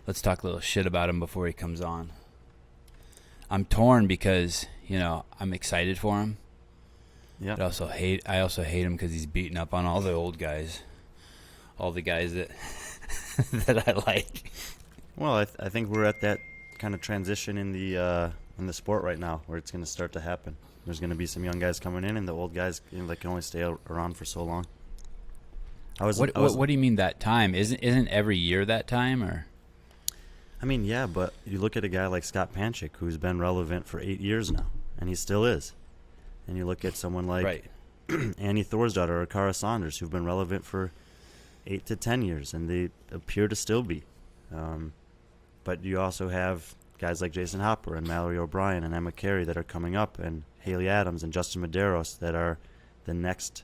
let's talk a little shit about him before he comes on. I'm torn because, I'm excited for him. Yeah. But I also hate him because he's beating up on all the old guys. All the guys that that I like. Well, I think we're at that kind of transition in the sport right now where it's going to start to happen. There's going to be some young guys coming in, and the old guys that can only stay around for so long. What do you mean that time? Isn't every year that time, or? I mean, yeah, but you look at a guy like Scott Panchik, who's been relevant for 8 years now, and he still is. And you look at someone like Right. Annie Thorsdottir or Cara Saunders, who've been relevant for 8 to 10 years, and they appear to still be. But you also have guys like Jason Hopper and Mallory O'Brien and Emma Carey that are coming up, and Haley Adams and Justin Medeiros that are the next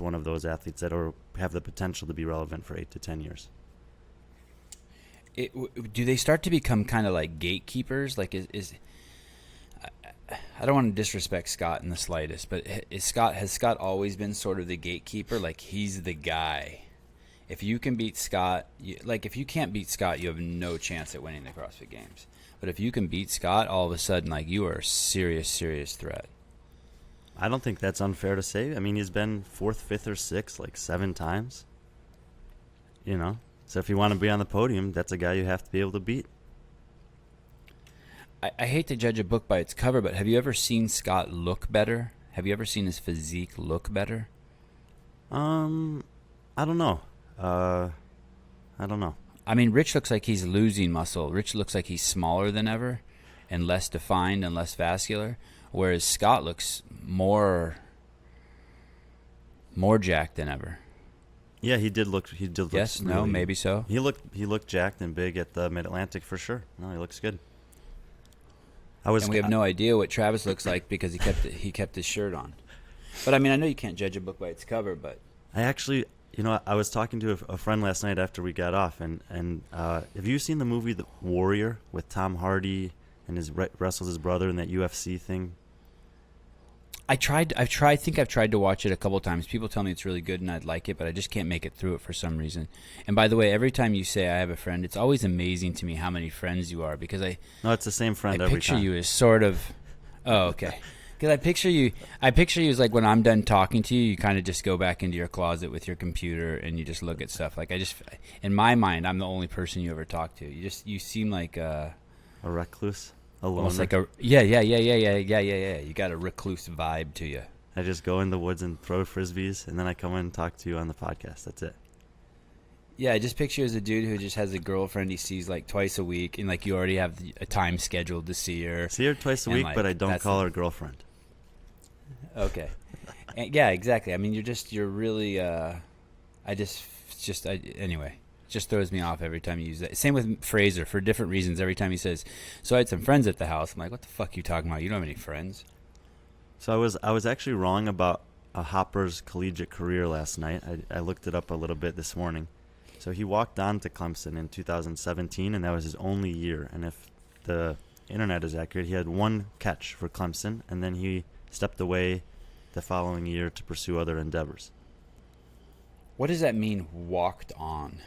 one of those athletes that have the potential to be relevant for 8 to 10 years. Do they start to become kind of like gatekeepers? Like I don't want to disrespect Scott in the slightest, but has Scott always been sort of the gatekeeper? Like he's the guy. If you can beat Scott, if you can't beat Scott, you have no chance at winning the CrossFit Games. But if you can beat Scott, all of a sudden, you are a serious, serious threat. I don't think that's unfair to say. I mean, he's been 4th, 5th, or 6th 7 times. So if you want to be on the podium, that's a guy you have to be able to beat. I hate to judge a book by its cover, but have you ever seen Scott look better? Have you ever seen his physique look better? I don't know. I don't know. I mean, Rich looks like he's losing muscle. Rich looks like he's smaller than ever and less defined and less vascular, whereas Scott looks more jacked than ever. Yeah, he did look. Yes, really, no, maybe so. He looked jacked and big at the Mid-Atlantic for sure. No, he looks good. And we have no idea what Travis looks like because he kept his shirt on. But I mean, I know you can't judge a book by its cover, but I actually, I was talking to a friend last night after we got off, and have you seen the movie The Warrior with Tom Hardy and wrestles his brother in that UFC thing? I think I've tried to watch it a couple times. People tell me it's really good and I'd like it, but I just can't make it through it for some reason. And by the way, every time you say I have a friend, it's always amazing to me how many friends you are, because No, it's the same friend every time. I picture you as sort of. Oh, okay. Because I picture you as like when I'm done talking to you, you kind of just go back into your closet with your computer and you just look at stuff. In my mind, I'm the only person you ever talk to. You seem like a recluse. Alone. Almost like yeah. You got a recluse vibe to you. I just go in the woods and throw frisbees, and then I come in and talk to you on the podcast. That's it. Yeah, I just picture you as a dude who just has a girlfriend he sees twice a week, and you already have a time scheduled to see her. See her twice a week, but I don't call her girlfriend. Okay. Yeah, exactly. I mean, you're really. Anyway. Just throws me off every time you use that. Same with Fraser for different reasons. Every time he says, "So I had some friends at the house," I'm like, "What the fuck are you talking about? You don't have any friends." So I was actually wrong about Hopper's collegiate career last night. I looked it up a little bit this morning. So he walked on to Clemson in 2017, and that was his only year. And if the internet is accurate, he had 1 catch for Clemson, and then he stepped away the following year to pursue other endeavors. What does that mean? Walked on.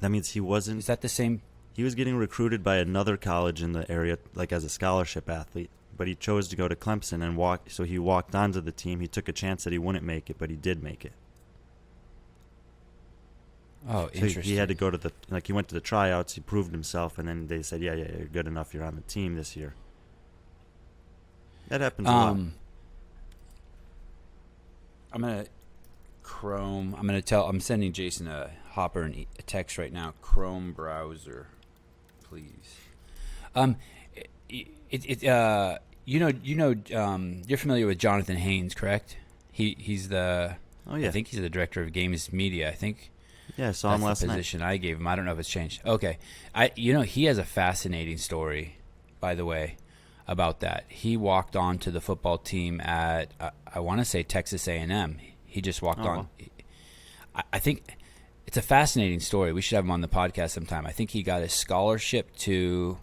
That means he wasn't. Is that the same? He was getting recruited by another college in the area, as a scholarship athlete, but he chose to go to Clemson and walk. So he walked onto the team. He took a chance that he wouldn't make it, but he did make it. Oh, so interesting. He had to go to he went to the tryouts. He proved himself, and then they said, "Yeah, you're good enough. You're on the team this year." That happens a lot. I'm sending Jayson a Hopper a text right now. Chrome browser, please. You're familiar with Jonathan Haynes, correct? He's the. Oh yeah. I think he's the director of games media. I think. Yeah, I saw him last night. That's the position I gave him. I don't know if it's changed. Okay, he has a fascinating story, by the way, about that. He walked on to the football team at I want to say Texas A&M. He just walked on. Wow. I think it's a fascinating story. We should have him on the podcast sometime. I think he got a scholarship to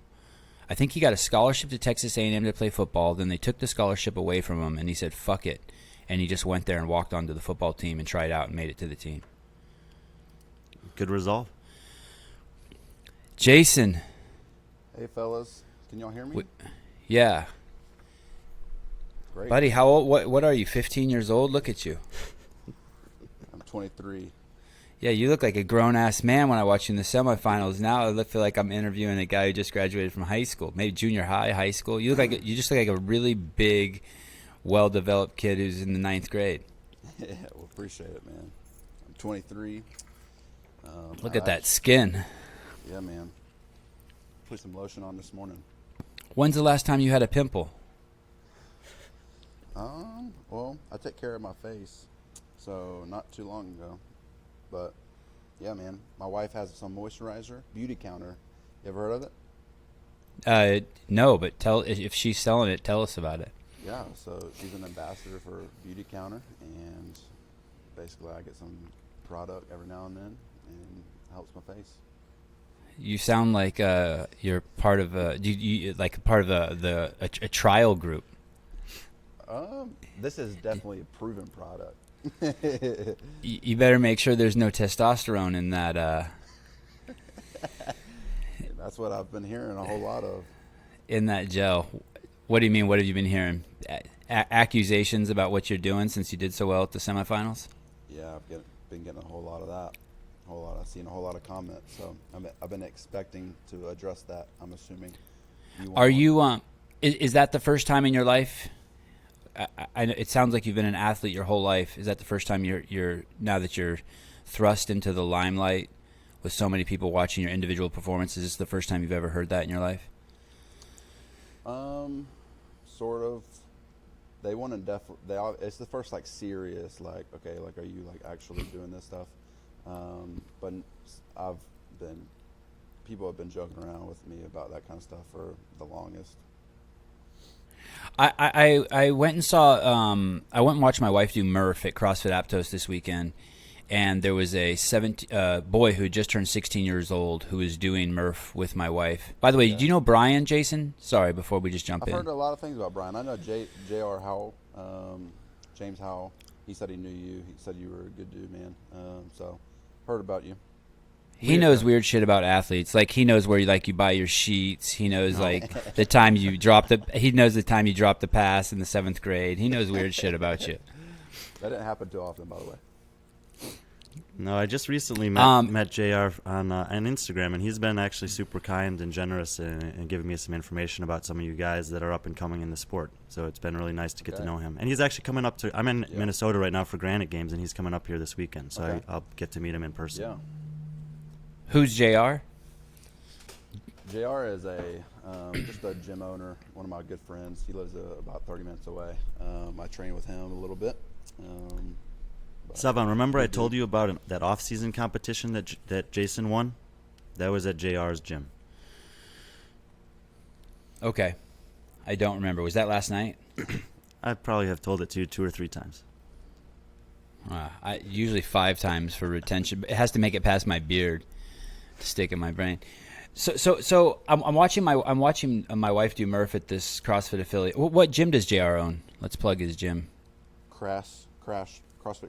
Texas A&M to play football. Then they took the scholarship away from him, and he said, "Fuck it," and he just went there and walked onto the football team and tried out and made it to the team. Good resolve. Jayson. Hey, fellas. Can y'all hear me? Yeah. Great. Buddy, how old? What are you, 15 years old? Look at you. I'm 23. Yeah, you look like a grown-ass man when I watch you in the semifinals. Now I feel like I'm interviewing a guy who just graduated from high school, maybe junior high school. You just look like a really big, well-developed kid who's in the 9th grade. Yeah, well, appreciate it, man. I'm 23. Look at that skin. Yeah, man. Put some lotion on this morning. When's the last time you had a pimple? Well, I take care of my face, so not too long ago. But, yeah, man, my wife has some moisturizer, Beauty Counter. You ever heard of it? No, but if she's selling it, tell us about it. Yeah, so she's an ambassador for Beauty Counter, and basically I get some product every now and then, and it helps my face. You sound like you're part of a trial group. This is definitely a proven product. You better make sure there's no testosterone in that. That's what I've been hearing a whole lot of. In that gel. What do you mean? What have you been hearing? Accusations about what you're doing since you did so well at the semifinals? Yeah, I've been getting a whole lot of that. I've seen a whole lot of comments, so I've been expecting to address that. I'm assuming. Are you? Is that the first time in your life? It sounds like you've been an athlete your whole life. Is that the first time you're now that you're thrust into the limelight with so many people watching your individual performances? Is this the first time you've ever heard that in your life? Sort of. They want to it's the first serious okay, are you actually doing this stuff? But people have been joking around with me about that kind of stuff for the longest. I went and saw I went and watched my wife do Murph at CrossFit Aptos this weekend, and there was a boy who just turned 16 years old who was doing Murph with my wife. By the way, do you know Brian, Jayson? Sorry, before we just jump in. I've heard a lot of things about Brian. I know J.R. Howell, James Howell. He said he knew you. He said you were a good dude, man. So heard about you. He knows weird shit about athletes. Like he knows where you buy your sheets. He knows the time you drop he knows the time you dropped the pass in the 7th grade. He knows weird shit about you. That didn't happen too often, by the way. No, I just recently met JR on Instagram, and he's been actually super kind and generous and giving me some information about some of you guys that are up and coming in the sport. So it's been really nice to get to know him. And he's actually coming up I'm in Minnesota right now for Granite Games, and he's coming up here this weekend. So I'll get to meet him in person. Yeah. Who's JR? JR is just a gym owner, one of my good friends. He lives about 30 minutes away. I train with him a little bit. Sevan, remember I told you about that off-season competition that Jayson won? That was at JR's gym. Okay. I don't remember. Was that last night? I probably have told it to you 2 or 3 times. Usually 5 times for retention. But it has to make it past my beard to stick in my brain. So I'm watching my wife do Murph at this CrossFit affiliate. What gym does JR own? Let's plug his gym. CrossFit Crash. CRASH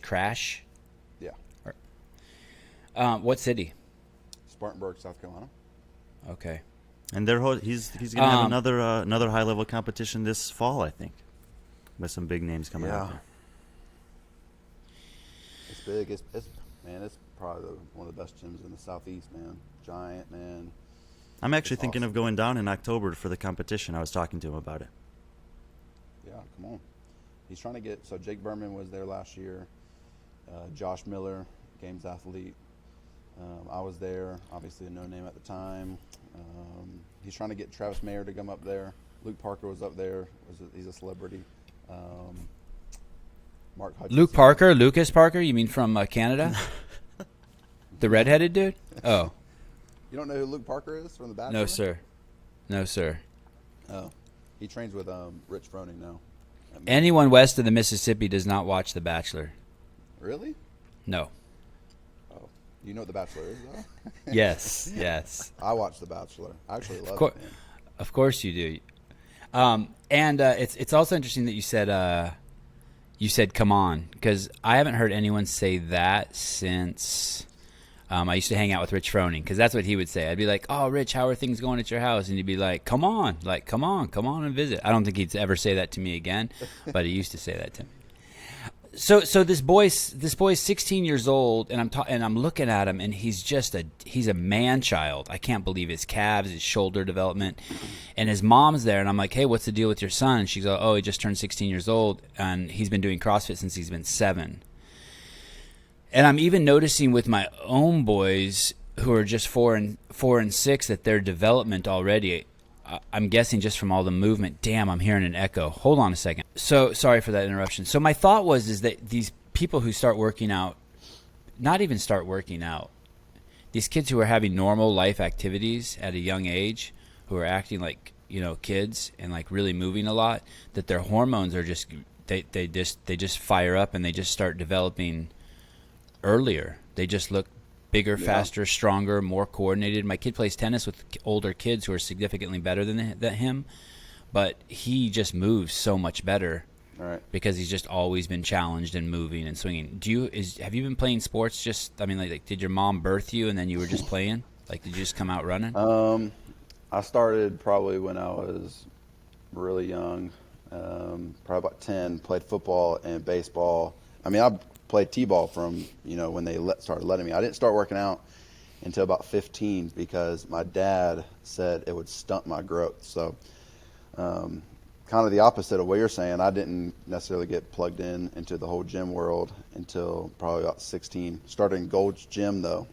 Crash. Yeah. What city? Spartanburg, South Carolina. Okay. And he's going to have another high level competition this fall, I think, with some big names coming out there. It's big. It's probably one of the best gyms in the Southeast, man. Giant, man. I'm actually thinking of going down in October for the competition. I was talking to him about it. Yeah, come on. He's trying to get. So Jake Berman was there last year. Josh Miller, Games athlete. I was there, obviously a no name at the time. He's trying to get Travis Mayer to come up there. Luke Parker was up there. He's a celebrity. Mark Hutchinson. Lucas Parker? You mean from Canada? The redheaded dude? Oh. You don't know who Luke Parker is from The Bachelor? No, sir. Oh. He trains with Rich Froning now. Anyone west of the Mississippi does not watch The Bachelor. Really? No. Oh. You know what The Bachelor is, though? Yes. I watch The Bachelor. I actually love it, man. Of course you do. And it's also interesting that you said come on, because I haven't heard anyone say that since I used to hang out with Rich Froning because that's what he would say. I'd be like, "Oh, Rich, how are things going at your house?" And he'd be like, come on and visit." I don't think he'd ever say that to me again, but he used to say that to me. So this boy's 16 years old, and I'm looking at him, and he's a man child. I can't believe his calves, his shoulder development, and his mom's there, and I'm like, "Hey, what's the deal with your son?" And she's like, "Oh, he just turned 16 years old, and he's been doing CrossFit since he's been 7." And I'm even noticing with my own boys who are just 4 and 6 that their development already. I'm guessing just from all the movement. Damn, I'm hearing an echo. Hold on a second. So sorry for that interruption. So my thought is that these people who start working out, not even start working out, these kids who are having normal life activities at a young age, who are acting like, kids and like really moving a lot, that their hormones are just they just fire up and they just start developing earlier. They just look bigger, faster, stronger, more coordinated. My kid plays tennis with older kids who are significantly better than him, but he just moves so much better because he's just always been challenged and moving and swinging. Have you been playing sports? Did your mom birth you and then you were just playing? Like, did you just come out running? I started probably when I was really young, probably about 10. Played football and baseball. I mean, I played t-ball from when they started letting me. I didn't start working out until about 15 because my dad said it would stunt my growth. So kind of the opposite of what you're saying. I didn't necessarily get plugged into the whole gym world until probably about 16. Started in Gold's Gym though.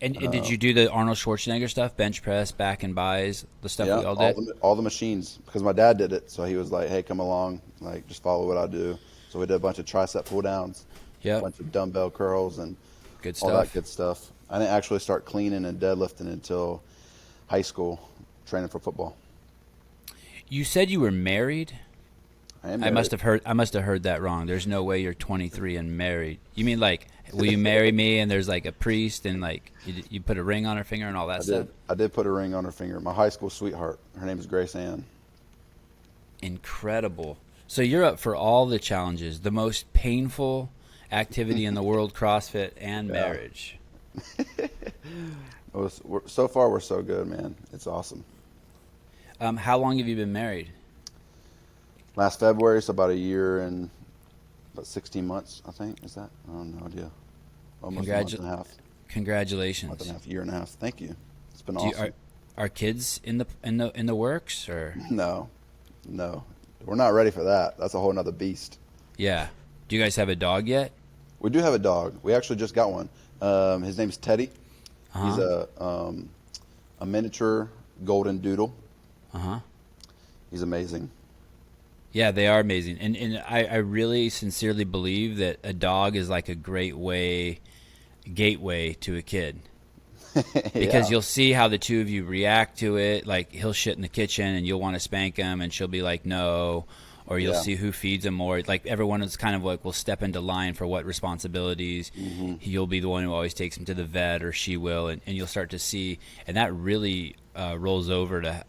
And did you do the Arnold Schwarzenegger stuff, bench press, back and buys, the stuff we all did? All the machines, because my dad did it. So he was like, "Hey, come along, like just follow what I do." So we did a bunch of tricep pull downs, a bunch of dumbbell curls, and all that good stuff. I didn't actually start cleaning and deadlifting until high school, training for football. You said you were married? I am married. I must have heard that wrong. There's no way you're 23 and married. You mean like, will you marry me and there's like a priest and like you put a ring on her finger and all that stuff? I did put a ring on her finger. My high school sweetheart. Her name is Grace Ann. Incredible. So you're up for all the challenges, the most painful activity in the world, CrossFit and marriage. So far, we're so good, man. It's awesome. How long have you been married? Last February, so about a year and about 16 months, I think. Is that? I have no idea. Almost a month and a half. Congratulations. Month and a half, year and a half. Thank you. It's been awesome. Are kids in the works or? No. We're not ready for that. That's a whole nother beast. Yeah. Do you guys have a dog yet? We do have a dog. We actually just got one. His name's Teddy. He's a miniature golden doodle. He's amazing. Yeah, they are amazing. And I really sincerely believe that a dog is like a great gateway to a kid. Because you'll see how the two of you react to it. Like, he'll shit in the kitchen and you'll want to spank him and she'll be like, no. Or you'll see who feeds him more. Like, everyone is kind of like, will step into line for what responsibilities. You'll be the one who always takes him to the vet, or she will. And you'll start to see. And that really rolls over to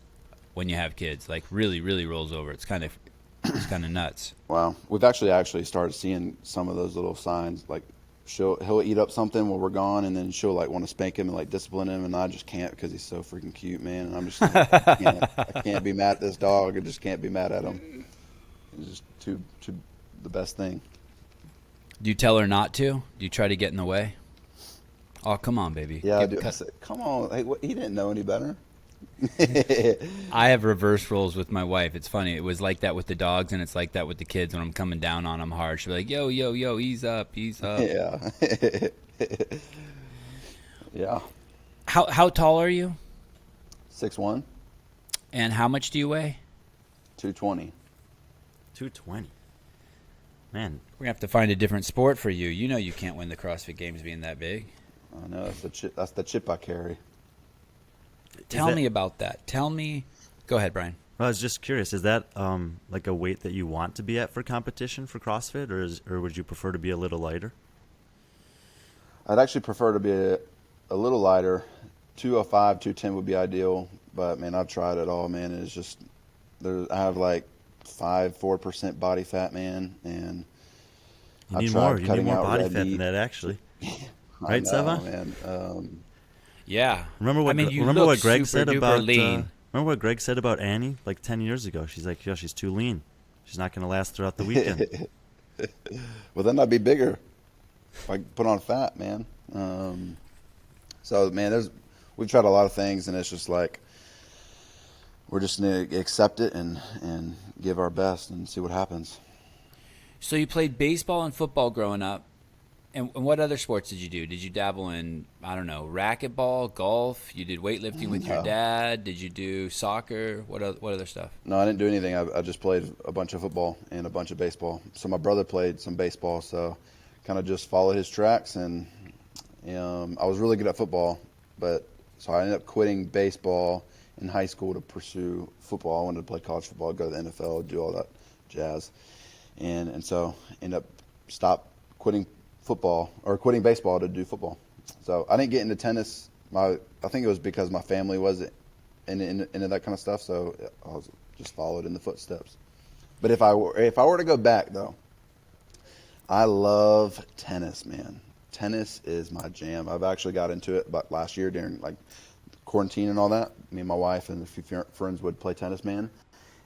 when you have kids. Like, really, really rolls over. It's kind of nuts. Wow. We've actually started seeing some of those little signs. Like, he'll eat up something while we're gone, and then she'll like want to spank him and like discipline him, and I just can't because he's so freaking cute, man. And I'm just like, I can't be mad at this dog. I just can't be mad at him. He's just too the best thing. Do you tell her not to? Do you try to get in the way? Oh, come on, baby. Yeah, I do. I said, come on. Hey, he didn't know any better. I have reverse roles with my wife. It's funny. It was like that with the dogs, and it's like that with the kids when I'm coming down on them hard. She'll be like, yo, ease up. Yeah. Yeah. How tall are you? 6'1". And how much do you weigh? 220. 220. Man. We're going to have to find a different sport for you. You know you can't win the CrossFit Games being that big. I know. That's the chip I carry. Tell me about that. Go ahead, Brian. Well, I was just curious. Is that like a weight that you want to be at for competition for CrossFit, or would you prefer to be a little lighter? I'd actually prefer to be a little lighter. 205, 210 would be ideal. But, man, I've tried it all, man. It's just I have like 4% body fat, man. And You need more body fat than that, actually. right, know, Sevan? man. Yeah. Remember what I mean, you remember look what Greg super said duper about lean. remember what Greg said about Annie like 10 years ago? She's like, "Yo, she's too lean. She's not going to last throughout the weekend." Well, then I'd be bigger. If I put on fat, man. So, man, we've tried a lot of things, and it's just like we're just gonna accept it and give our best and see what happens. So you played baseball and football growing up. And what other sports did you do? Did you dabble in, I don't know, racquetball, golf? You did weightlifting with your No, dad? Did you do soccer? What other stuff? no, I didn't do anything. I just played a bunch of football and a bunch of baseball. So my brother played some baseball, so kind of just followed his tracks. And I was really good at football, but so I ended up quitting baseball in high school to pursue football. I wanted to play college football, go to the NFL, do all that jazz, and so ended up quitting football or quitting baseball to do football. So I didn't get into tennis. I think it was because my family was into that kind of stuff. So I was just followed in the footsteps. But if I were to go back though, I love tennis, man. Tennis is my jam. I've actually got into it about last year during like quarantine and all that. Me and my wife and a few friends would play tennis, man.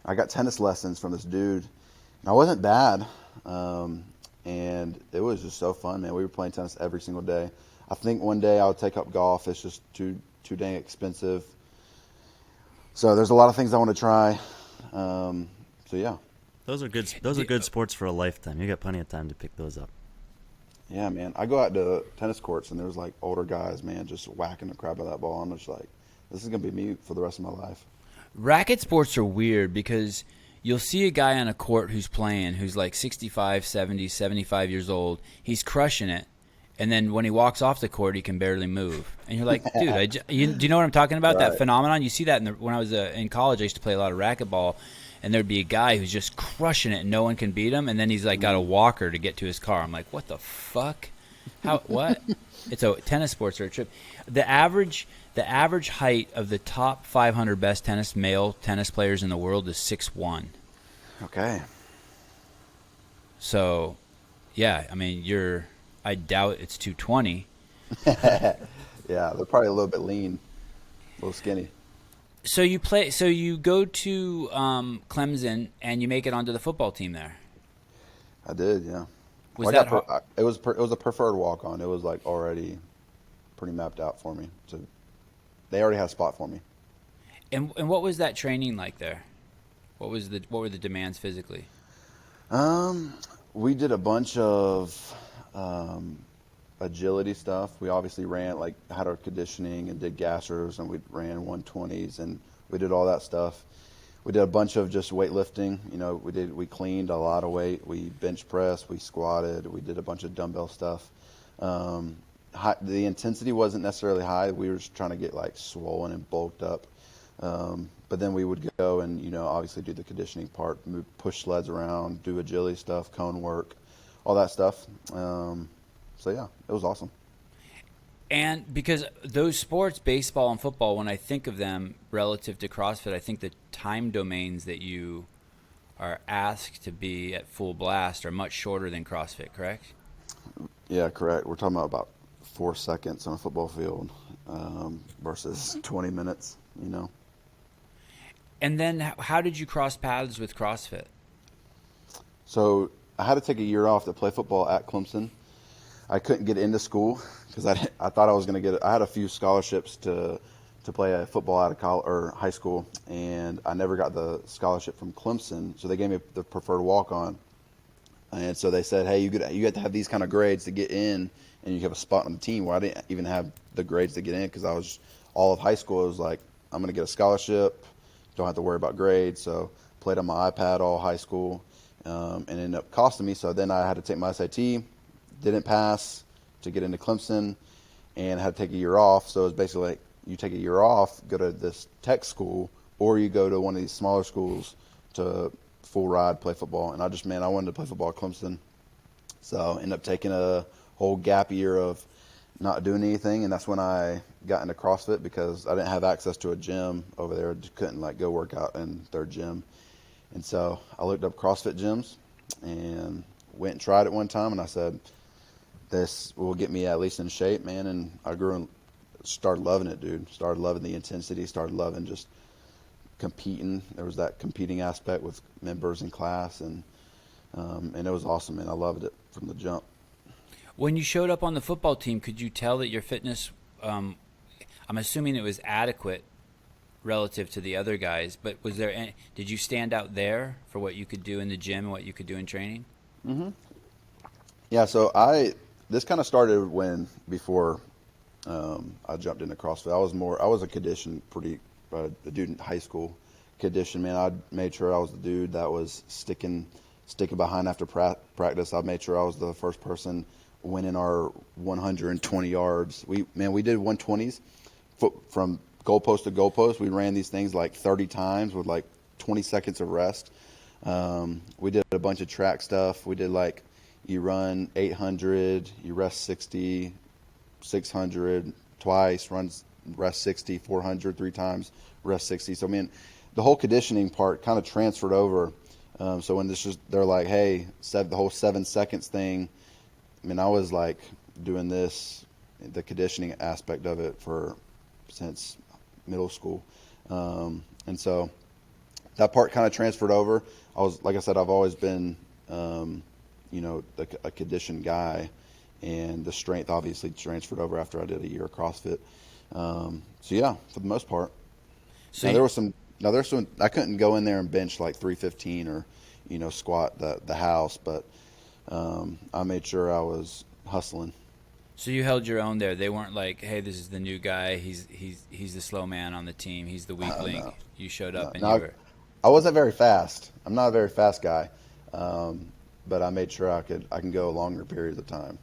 I got tennis lessons from this dude. And I wasn't bad. And it was just so fun, man. We were playing tennis every single day. I think one day I'll take up golf. It's just too dang expensive. So there's a lot of things I want to try. So yeah. Those are good. Those are good sports for a lifetime. You got plenty of time to pick those up. Yeah, man. I go out to tennis courts and there's like older guys, man, just whacking the crap out of that ball. I'm just like, this is gonna be me for the rest of my life. Racket sports are weird because you'll see a guy on a court who's playing, who's like 65, 70, 75 years old. He's crushing it. And then when he walks off the court, he can barely move. And you're like, dude, do you know what I'm talking about? Right. That phenomenon? You see that when I was in college, I used to play a lot of racquetball. And there'd be a guy who's just crushing it and no one can beat him. And then he's like got a walker to get to his car. I'm like, what the fuck? What? It's a tennis sports are a trip. The average height of the top 500 best male tennis players in the world is 6'1". Okay. So, yeah, I mean, I doubt it's 220. Yeah, they're probably a little bit lean, a little skinny. So you go to Clemson and you make it onto the football team there. I did, yeah. Was Well, that hard? it was a preferred walk on. It was like already pretty mapped out for me. So they already had a spot for me. And what was that training like there? What were the demands physically? We did a bunch of agility stuff. We obviously had our conditioning and did gassers, and we ran 120s, and we did all that stuff. We did a bunch of just weightlifting. You know, we cleaned a lot of weight. We bench pressed, we squatted, we did a bunch of dumbbell stuff. The intensity wasn't necessarily high. We were just trying to get like swollen and bulked up. But then we would go and, you know, obviously do the conditioning part, push sleds around, do agility stuff, cone work, all that stuff. So yeah, it was awesome. And because those sports, baseball and football, when I think of them relative to CrossFit, I think the time domains that you are asked to be at full blast are much shorter than CrossFit, correct? Yeah, correct. We're talking about 4 seconds on a football field versus 20 minutes, you know. And then how did you cross paths with CrossFit? So I had to take a year off to play football at Clemson. I couldn't get into school because I thought I was going to get it. I had a few scholarships to play football out of college or high school, and I never got the scholarship from Clemson. So they gave me the preferred walk-on, and so they said, "Hey, you have to have these kind of grades to get in, and you have a spot on the team." Well, I didn't even have the grades to get in because I was all of high school. I was like, I'm going to get a scholarship, don't have to worry about grades. So played on my iPad all high school, and it ended up costing me. So then I had to take my SAT. Didn't pass to get into Clemson, and had to take a year off. So it was basically like you take a year off, go to this tech school, or you go to one of these smaller schools to full ride play football. And I wanted to play football at Clemson, so ended up taking a whole gap year of not doing anything. And that's when I got into CrossFit because I didn't have access to a gym over there. Just couldn't like go work out in their gym. And so I looked up CrossFit gyms and went and tried it one time, and I said, this will get me at least in shape, man. And I grew and started loving it, dude. Started loving the intensity, started loving just competing. There was that competing aspect with members in class, and it was awesome, man. I loved it from the jump. When you showed up on the football team, could you tell that your fitness, I'm assuming it was adequate relative to the other guys, but was there any, did you stand out there for what you could do in the gym and what you could do in training? Mm-hmm. Yeah, so this kind of started before I jumped into CrossFit. I was a conditioned a dude in high school. Conditioned, man. I made sure I was the dude that was sticking behind after practice. I made sure I was the first person winning our 120 yards. We did 120s from goalpost to goalpost. We ran these things like 30 times with like 20 seconds of rest. We did a bunch of track stuff. We did like, you run 800, you rest 60, 600 twice, rest 60, 400 3 times, rest 60. So, I mean, the whole conditioning part kind of transferred over. So when they're like, hey, the whole 7 seconds thing, I mean, I was like doing the conditioning aspect of it since middle school. And so that part kind of transferred over. Like I said, I've always been, a conditioned guy, and the strength obviously transferred over after I did a year of CrossFit. So yeah, for the most part. So there was some I couldn't go in there and bench like 315 or, squat the house, but I made sure I was hustling. So you held your own there. They weren't like, hey, this is the new guy. He's the slow man on the team. He's the weak link. No. You showed up and No, you were. I wasn't very fast. I'm not a very fast guy, but I made sure I can go longer periods of time.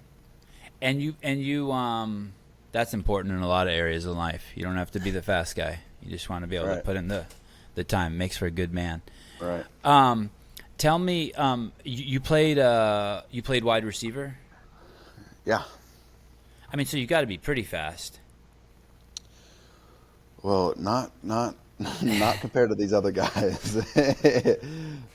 And you that's important in a lot of areas of life. You don't have to be the fast guy. You just want to be able to put in the time. Makes for a good man. Right. Tell me, you played wide receiver? Yeah. I mean, so you got to be pretty fast. Well, not compared to these other guys.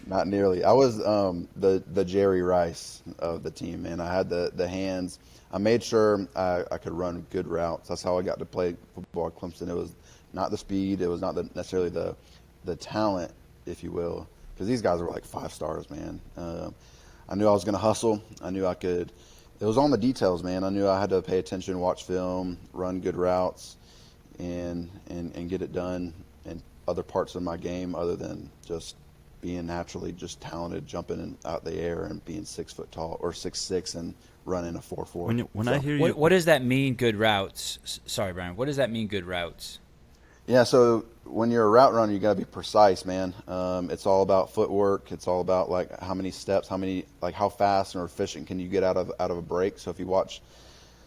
Not nearly. I was the Jerry Rice of the team, man. I had the hands. I made sure I could run good routes. That's how I got to play football at Clemson. It was not the speed. It was not necessarily the talent, if you will, because these guys were like 5 stars, man. I knew I was going to hustle. I knew I could. It was on the details, man. I knew I had to pay attention, watch film, run good routes, and get it done in other parts of my game other than just being naturally just talented, jumping out the air and being 6 foot tall or 6'6" and running a 4.4. I hear you, what does that mean? Good routes. Sorry, Brian. What does that mean? Good routes. Yeah. So when you're a route runner, you got to be precise, man. It's all about footwork. It's all about like how many steps, how fast or efficient can you get out of a break. So if you watch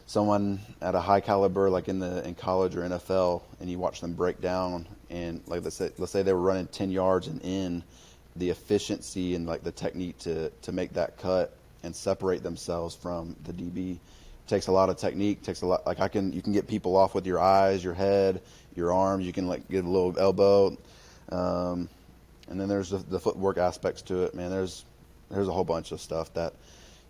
someone at a high caliber, like in college or NFL, and you watch them break down, and like let's say they were running 10 yards and in, the efficiency and like the technique to make that cut and separate themselves from the DB takes a lot of technique. Takes a lot. Like you can get people off with your eyes, your head, your arms. You can like get a little elbow, and then there's the footwork aspects to it, man. There's a whole bunch of stuff that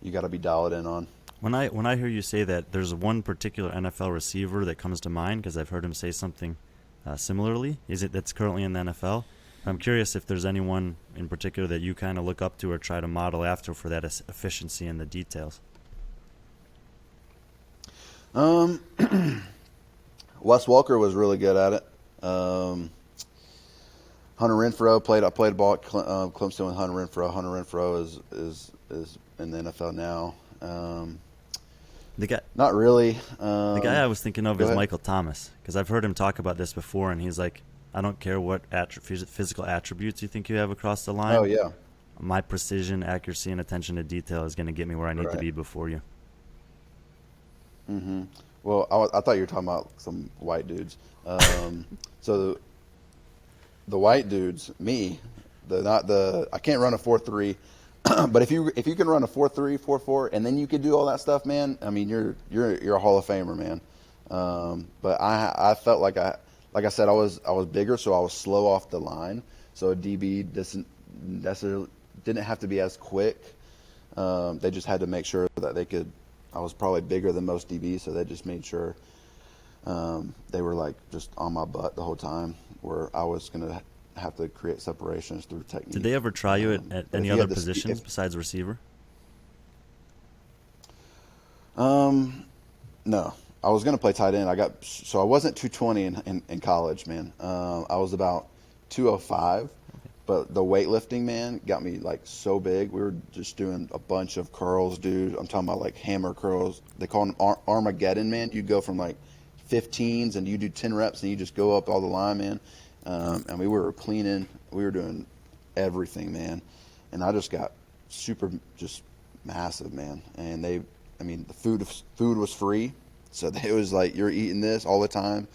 you got to be dialed in on. When I hear you say that, there's one particular NFL receiver that comes to mind because I've heard him say something similarly. That's currently in the NFL? I'm curious if there's anyone in particular that you kind of look up to or try to model after for that efficiency and the details. Wes Welker was really good at it. Hunter Renfrow I played ball at Clemson with Hunter Renfrow. Hunter Renfrow is in the NFL now. The guy, not really. The guy I was thinking of is ahead. Michael Thomas, because I've heard him talk about this before, and he's like, I don't care what physical attributes you think you have across the line. Oh, yeah. My precision, accuracy, and attention to detail is going to get me where I need to be before you. Mm-hmm. Well, I thought you were talking about some white dudes. So the white dudes, me, I can't run a 4.3, but if you can run a 4.3, 4.4, and then you can do all that stuff, man. I mean, you're a Hall of Famer, man. But I felt like I said, I was bigger, so I was slow off the line. So a DB didn't have to be as quick. They just had to make sure that they could I was probably bigger than most DBs, so they just made sure they were like just on my butt the whole time, where I was going to have to create separations through technique. Did they ever try you at any other positions besides receiver? No. I was going to play tight end. So I wasn't 220 in college, man. I was about 205, but the weightlifting, man, got me like so big. We were just doing a bunch of curls, dude. I'm talking about like hammer curls. They call them Armageddon, man. You go from like 15s and you do 10 reps and you just go up all the line, man. And we were cleaning. We were doing everything, man. And I just got super just massive, man. And the food was free. So it was like, you're eating this all the time.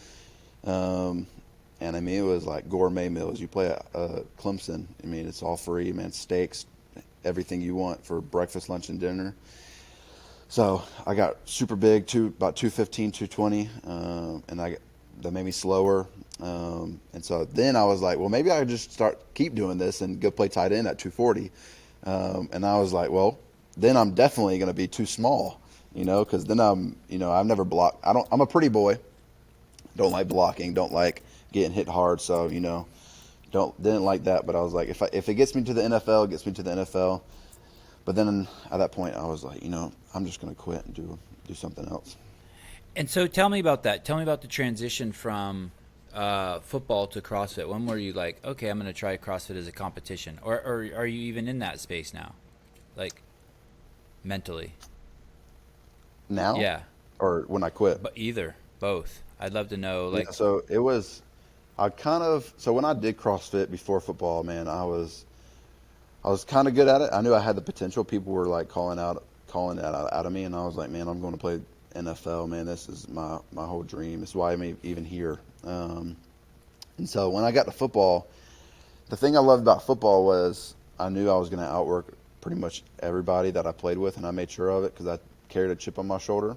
And I mean, it was like gourmet meals. You play at Clemson. I mean, it's all free, man. Steaks, everything you want for breakfast, lunch, and dinner. So I got super big, about 215, 220. And that made me slower. And so then I was like, well, maybe I could just keep doing this and go play tight end at 240. And I was like, well, then I'm definitely going to be too small. Because then I've never blocked. I'm a pretty boy. Don't like blocking. Don't like getting hit hard. So, didn't like that. But I was like, if it gets me to the NFL, it gets me to the NFL. But then at that point, I was like, I'm just going to quit and do something else. And so tell me about that. Tell me about the transition from football to CrossFit. When were you like, okay, I'm going to try CrossFit as a competition? Or are you even in that space now? Like, mentally? Now? Yeah. Or when I quit? But both. I'd love to know. Like, yeah, so it was, so when I did CrossFit before football, man, I was kind of good at it. I knew I had the potential. People were like calling that out of me, and I was like, man, I'm going to play NFL, man. This is my whole dream. It's why I'm even here. And so when I got to football, the thing I loved about football was I knew I was going to outwork pretty much everybody that I played with, and I made sure of it because I carried a chip on my shoulder.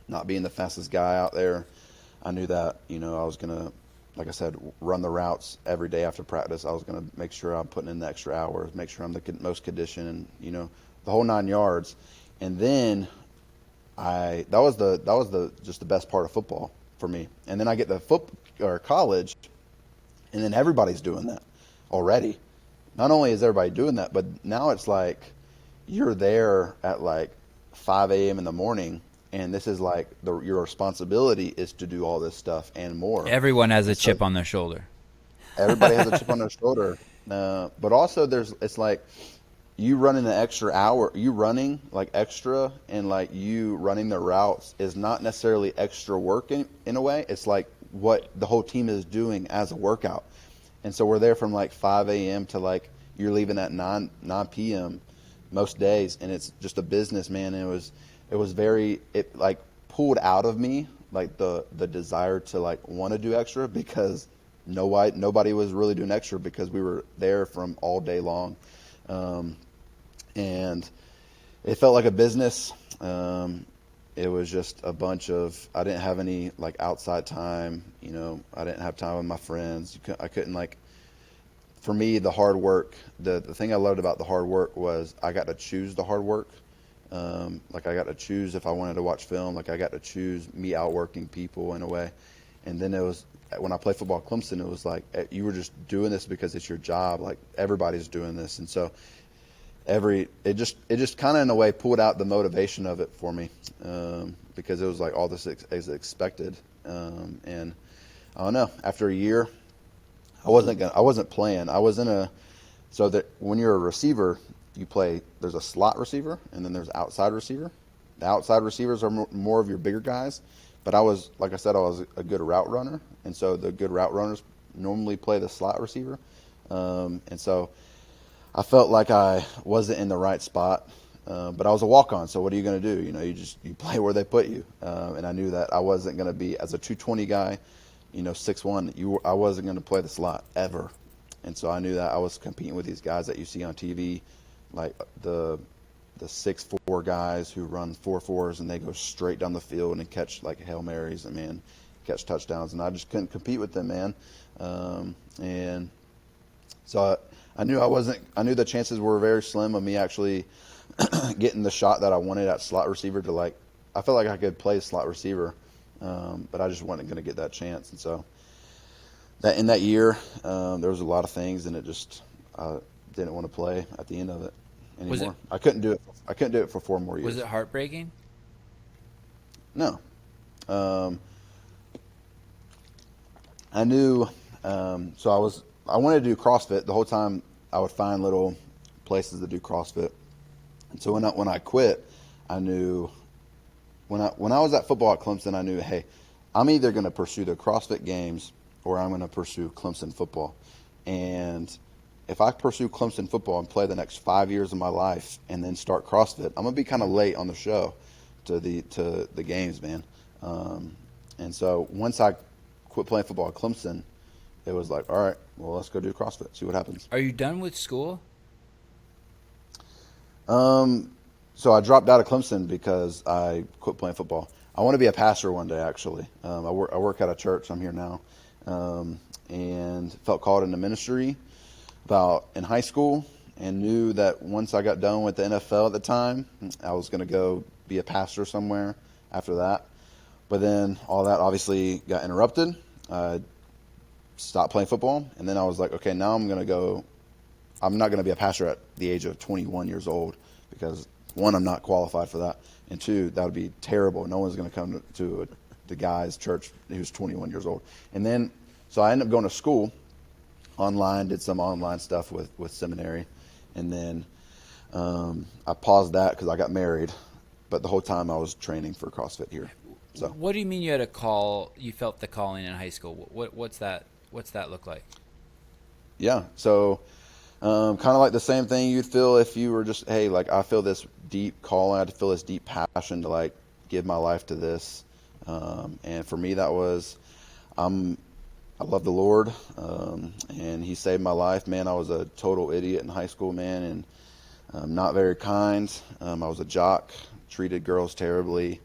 Not being the fastest guy out there, I knew that, I was going to, like I said, run the routes every day after practice. I was going to make sure I'm putting in the extra hours, make sure I'm the most conditioned, and, the whole 9 yards. And then that was just the best part of football for me. And then I get to college, and then everybody's doing that already. Not only is everybody doing that, but now it's like you're there at like 5 a.m. in the morning, and this is like your responsibility is to do all this stuff and more. Everyone has a chip on their shoulder. Everybody has a chip on their shoulder. But also it's like you running an extra hour, you running like extra, and like you running the routes is not necessarily extra work in a way. It's like what the whole team is doing as a workout. And so we're there from like 5 a.m. to like you're leaving at 9 p.m. most days, and it's just a business, man. And it like pulled out of me like the desire to like want to do extra, because nobody was really doing extra because we were there from all day long. And it felt like a business. It was just a bunch of, I didn't have any like outside time, I didn't have time with my friends. I couldn't like, for me, the hard work, the thing I loved about the hard work was I got to choose the hard work. Like I got to choose if I wanted to watch film, like I got to choose me outworking people in a way. And then it was, when I played football at Clemson, it was like, you were just doing this because it's your job. Like everybody's doing this. And so it just kind of in a way pulled out the motivation of it for me, because it was like all this is expected. And I don't know, after a year, I wasn't playing. I was so that when you're a receiver, there's a slot receiver and then there's outside receiver. The outside receivers are more of your bigger guys, but like I said, I was a good route runner. And so the good route runners normally play the slot receiver. And so I felt like I wasn't in the right spot, but I was a walk-on. So what are you going to do? You play where they put you. And I knew that I wasn't going to be, as a 220 guy, 6'1", I wasn't going to play the slot ever. And so I knew that I was competing with these guys that you see on TV, like the 6'4" guys who run 4.4s, and they go straight down the field and catch like Hail Marys and, man, catch touchdowns. And I just couldn't compete with them, man. And so I knew the chances were very slim of me actually getting the shot that I wanted at slot receiver to like, I felt like I could play slot receiver, but I just wasn't going to get that chance. And so that in that year, there was a lot of things, and it just didn't want to play at the end of it anymore. I couldn't do it. I couldn't do it for 4 more years. Was it heartbreaking? No. I knew. So I wanted to do CrossFit the whole time. I would find little places to do CrossFit. And so when I quit, I knew when I was at football at Clemson, I knew, hey, I'm either going to pursue the CrossFit games or I'm going to pursue Clemson football. And if I pursue Clemson football and play the next 5 years of my life and then start CrossFit, I'm going to be kind of late on the show to the games, man. And so once I quit playing football at Clemson, it was like, all right, well, let's go do CrossFit, see what happens. Are you done with school? So I dropped out of Clemson because I quit playing football. I want to be a pastor one day, actually. I work at a church. I'm here now. And felt called into ministry about in high school, and knew that once I got done with the NFL at the time, I was going to go be a pastor somewhere after that. But then all that obviously got interrupted. I stopped playing football, and then I was like, okay, now I'm not going to be a pastor at the age of 21 years old because, one, I'm not qualified for that, and two, that would be terrible. No one's going to come to the guy's church who's 21 years old. And then, so I ended up going to school online, did some online stuff with seminary, and then I paused that because I got married, but the whole time I was training for CrossFit here. So what do you mean you had a call? You felt the calling in high school. What's that look like? Yeah, so kind of like the same thing you'd feel if you were just, hey, like I feel this deep calling, I feel this deep passion to like give my life to this. And for me, that was, I love the Lord, and He saved my life. Man, I was a total idiot in high school, man, and not very kind. I was a jock, treated girls terribly,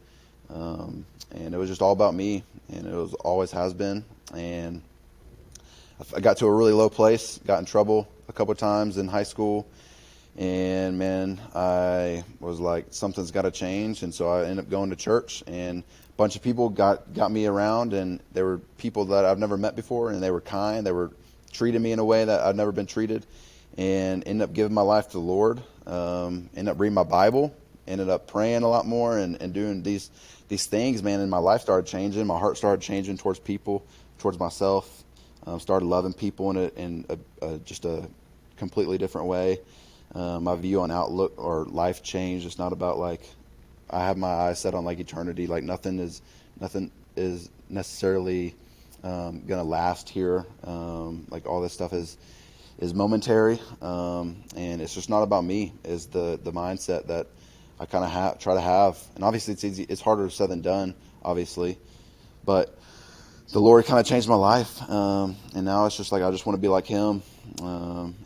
and it was just all about me, and it always has been. And I got to a really low place, got in trouble a couple of times in high school, and man, I was like, something's got to change. And so I ended up going to church, and a bunch of people got me around, and there were people that I've never met before, and they were kind. They were treating me in a way that I've never been treated, and ended up giving my life to the Lord. Ended up reading my Bible, ended up praying a lot more, and doing these things, man. And my life started changing. My heart started changing towards people, towards myself. Started loving people in just a completely different way. My view on outlook or life changed. It's not about like I have my eyes set on like eternity. Like nothing is necessarily gonna last here. Like all this stuff is momentary, and it's just not about me. Is the mindset that I kind of try to have. And obviously it's easy. It's harder said than done, obviously, but the Lord kind of changed my life, and now it's just like I just want to be like Him,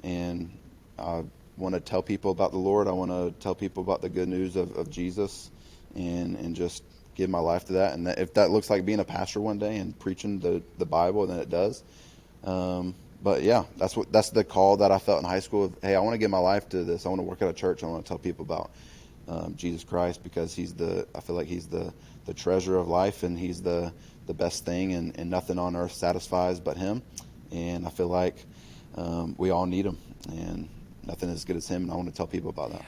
and I want to tell people about the Lord. I want to tell people about the good news of Jesus, and just give my life to that. And if that looks like being a pastor one day and preaching the Bible, then it does. But yeah, that's the call that I felt in high school. Hey, I want to give my life to this. I want to work at a church. I want to tell people about Jesus Christ, because I feel like He's the treasure of life, and He's the best thing, and nothing on earth satisfies but Him. And I feel like we all need Him, and nothing as good as Him, and I want to tell people about that.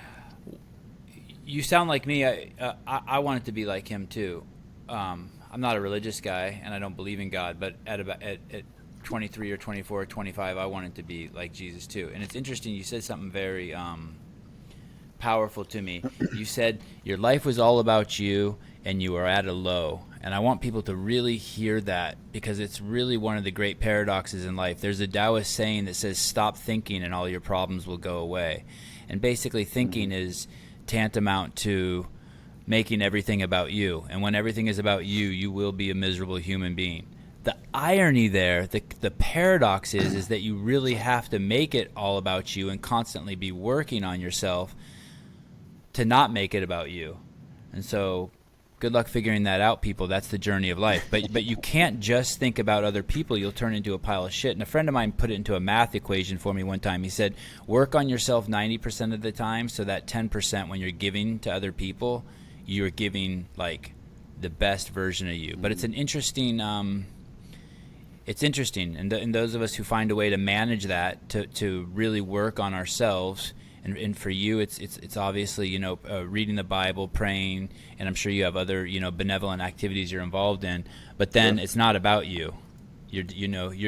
You sound like me. I wanted to be like Him too. I'm not a religious guy, and I don't believe in God, but at 23 or 24 or 25, I wanted to be like Jesus too. And it's interesting, you said something very powerful to me. You said your life was all about you, and you were at a low. And I want people to really hear that, because it's really one of the great paradoxes in life. There's a Taoist saying that says, stop thinking and all your problems will go away. And basically thinking is tantamount to making everything about you. And when everything is about you, you will be a miserable human being. The irony there, the paradox is that you really have to make it all about you and constantly be working on yourself to not make it about you. And so Good luck figuring that out, people. That's the journey of life. But you can't just think about other people. You'll turn into a pile of shit. And a friend of mine put it into a math equation for me one time. He said, work on yourself 90% of the time, so that 10% when you're giving to other people, you're giving like the best version of you. But it's an interesting it's interesting. And those of us who find a way to manage that, to really work on ourselves. And for you, it's obviously, reading the Bible, praying, and I'm sure you have other, benevolent activities you're involved in. But then it's not about you. You're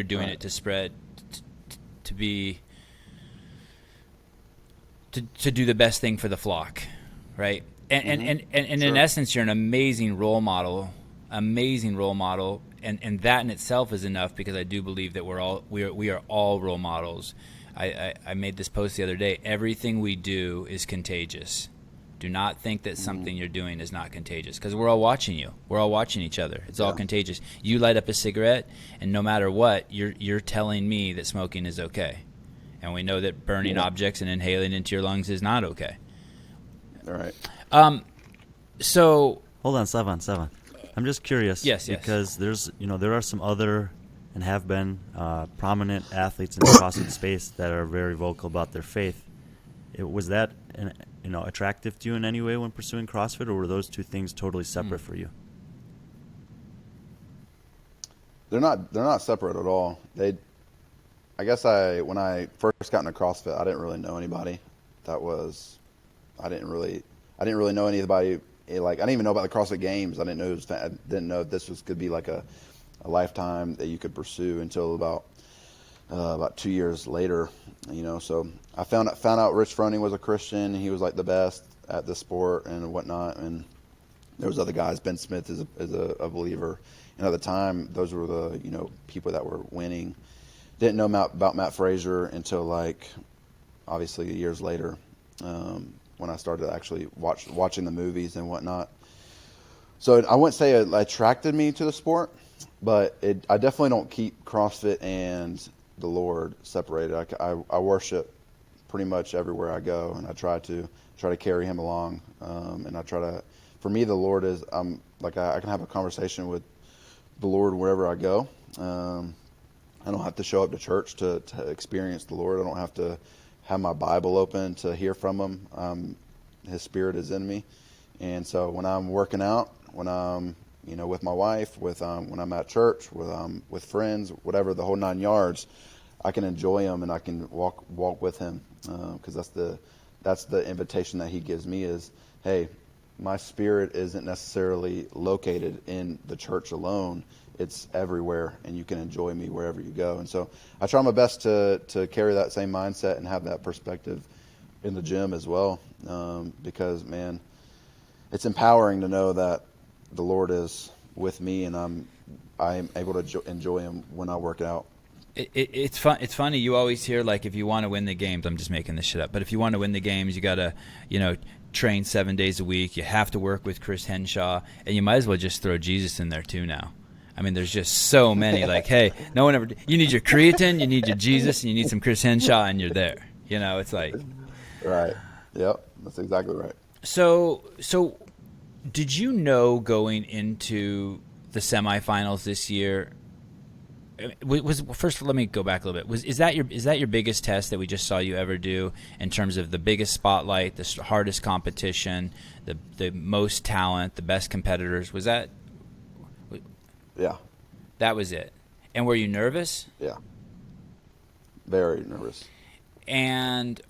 doing it to spread, to do the best thing for the flock, right? And in essence, you're an amazing role model, and that in itself is enough, because I do believe that we are all role models. I made this post the other day. Everything we do is contagious. Do not think that something you're doing is not contagious, because we're all watching you. We're all watching each other. It's all contagious. You light up a cigarette, and no matter what, you're telling me that smoking is okay. And we know that burning objects and inhaling into your lungs is not okay. All right. So Hold on, Sevan. I'm just curious. Yes. Because there's, there are some other and have been prominent athletes in the CrossFit space that are very vocal about their faith. Was that attractive to you in any way when pursuing CrossFit, or were those two things totally separate for you? They're not separate at all. When I first got into CrossFit, I didn't really know anybody. I didn't really know anybody. Like, I didn't even know about the CrossFit Games. I didn't know if this could be like a lifetime that you could pursue until about 2 years later. So I found out Rich Froning was a Christian. He was like the best at the sport and whatnot. And there was other guys. Ben Smith is a believer. And at the time, those were the people that were winning. Didn't know about Matt Frazier until obviously years later, when I started actually watching the movies and whatnot. So I wouldn't say it attracted me to the sport, but I definitely don't keep CrossFit and the Lord separated. I worship pretty much everywhere I go, and I try to carry Him along. And for me, the Lord is, I can have a conversation with the Lord wherever I go. I don't have to show up to church to experience the Lord. I don't have to have my Bible open to hear from Him. His Spirit is in me. And so when I'm working out, when I'm with my wife, when I'm at church, with friends, whatever, the whole 9 yards, I can enjoy Him and I can walk with Him, because that's the invitation that He gives me is, hey, my spirit isn't necessarily located in the church alone. It's everywhere, and you can enjoy me wherever you go. And so I try my best to carry that same mindset and have that perspective in the gym as well, because, man, it's empowering to know that the Lord is with me, and I'm able to enjoy Him when I work out. It's fun. It's funny. You always hear, if you want to win the games, I'm just making this shit up, but if you want to win the games, you got to, train 7 days a week. You have to work with Chris Henshaw, and you might as well just throw Jesus in there too now. I mean, there's just so many. Hey, no one ever. You need your creatine, you need your Jesus, and you need some Chris Henshaw, and you're there. It's like. Right. Yep. That's exactly right. So did you know going into the semifinals this year? First, let me go back a little bit. Is that your biggest test that we just saw you ever do in terms of the biggest spotlight, the hardest competition, the most talent, the best competitors? Was that? Yeah. That was it. And were you nervous? Yeah. Very nervous. And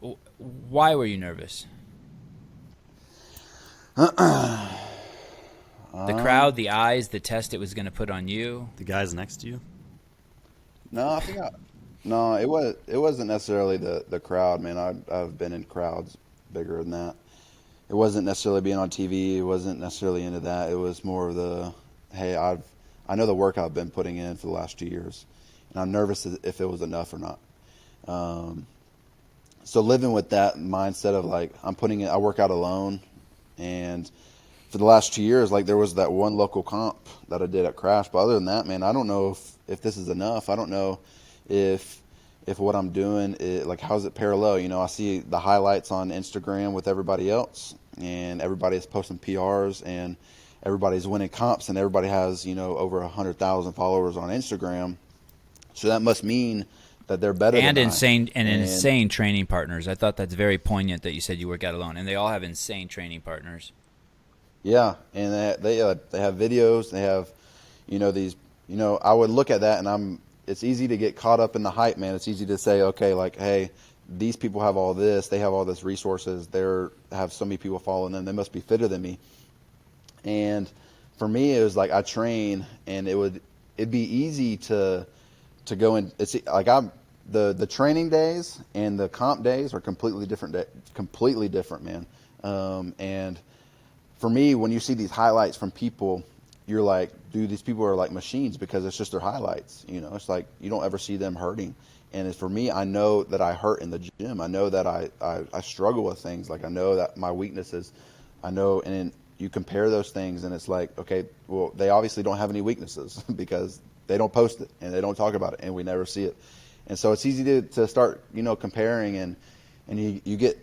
why were you nervous? The crowd, the eyes, the test it was going to put on you. The guys next to you? No, it wasn't necessarily the crowd, man. I've been in crowds bigger than that. It wasn't necessarily being on TV. It wasn't necessarily into that. It was more of hey, I know the work I've been putting in for the last 2 years, and I'm nervous if it was enough or not. So living with that mindset of I work out alone, and for the last 2 years, there was that one local comp that I did at Crash, but other than that, man, I don't know if this is enough. I don't know if what I'm doing is, how's it parallel? I see the highlights on Instagram with everybody else, and everybody is posting PRs, and everybody's winning comps and everybody has, over 100,000 followers on Instagram. So that must mean that they're better and than insane training partners. I thought that's very poignant that you said you work out alone, and they all have insane training partners. Yeah, and they have videos. They have, these. I would look at that, and it's easy to get caught up in the hype, man. It's easy to say, okay, like, hey, these people have all this. They have all this resources. They have so many people following them. They must be fitter than me. And for me, it was like I train, and it'd be easy to go in. It's like the training days and the comp days are completely different. Completely different, man. And for me, when you see these highlights from people, you're like, dude, these people are like machines because it's just their highlights. It's like you don't ever see them hurting. And for me, I know that I hurt in the gym. I know that I struggle with things. Like I know that my weaknesses, I know, and you compare those things, and it's like, okay, well, they obviously don't have any weaknesses because they don't post it and they don't talk about it, and we never see it. And so it's easy to start, comparing, and you get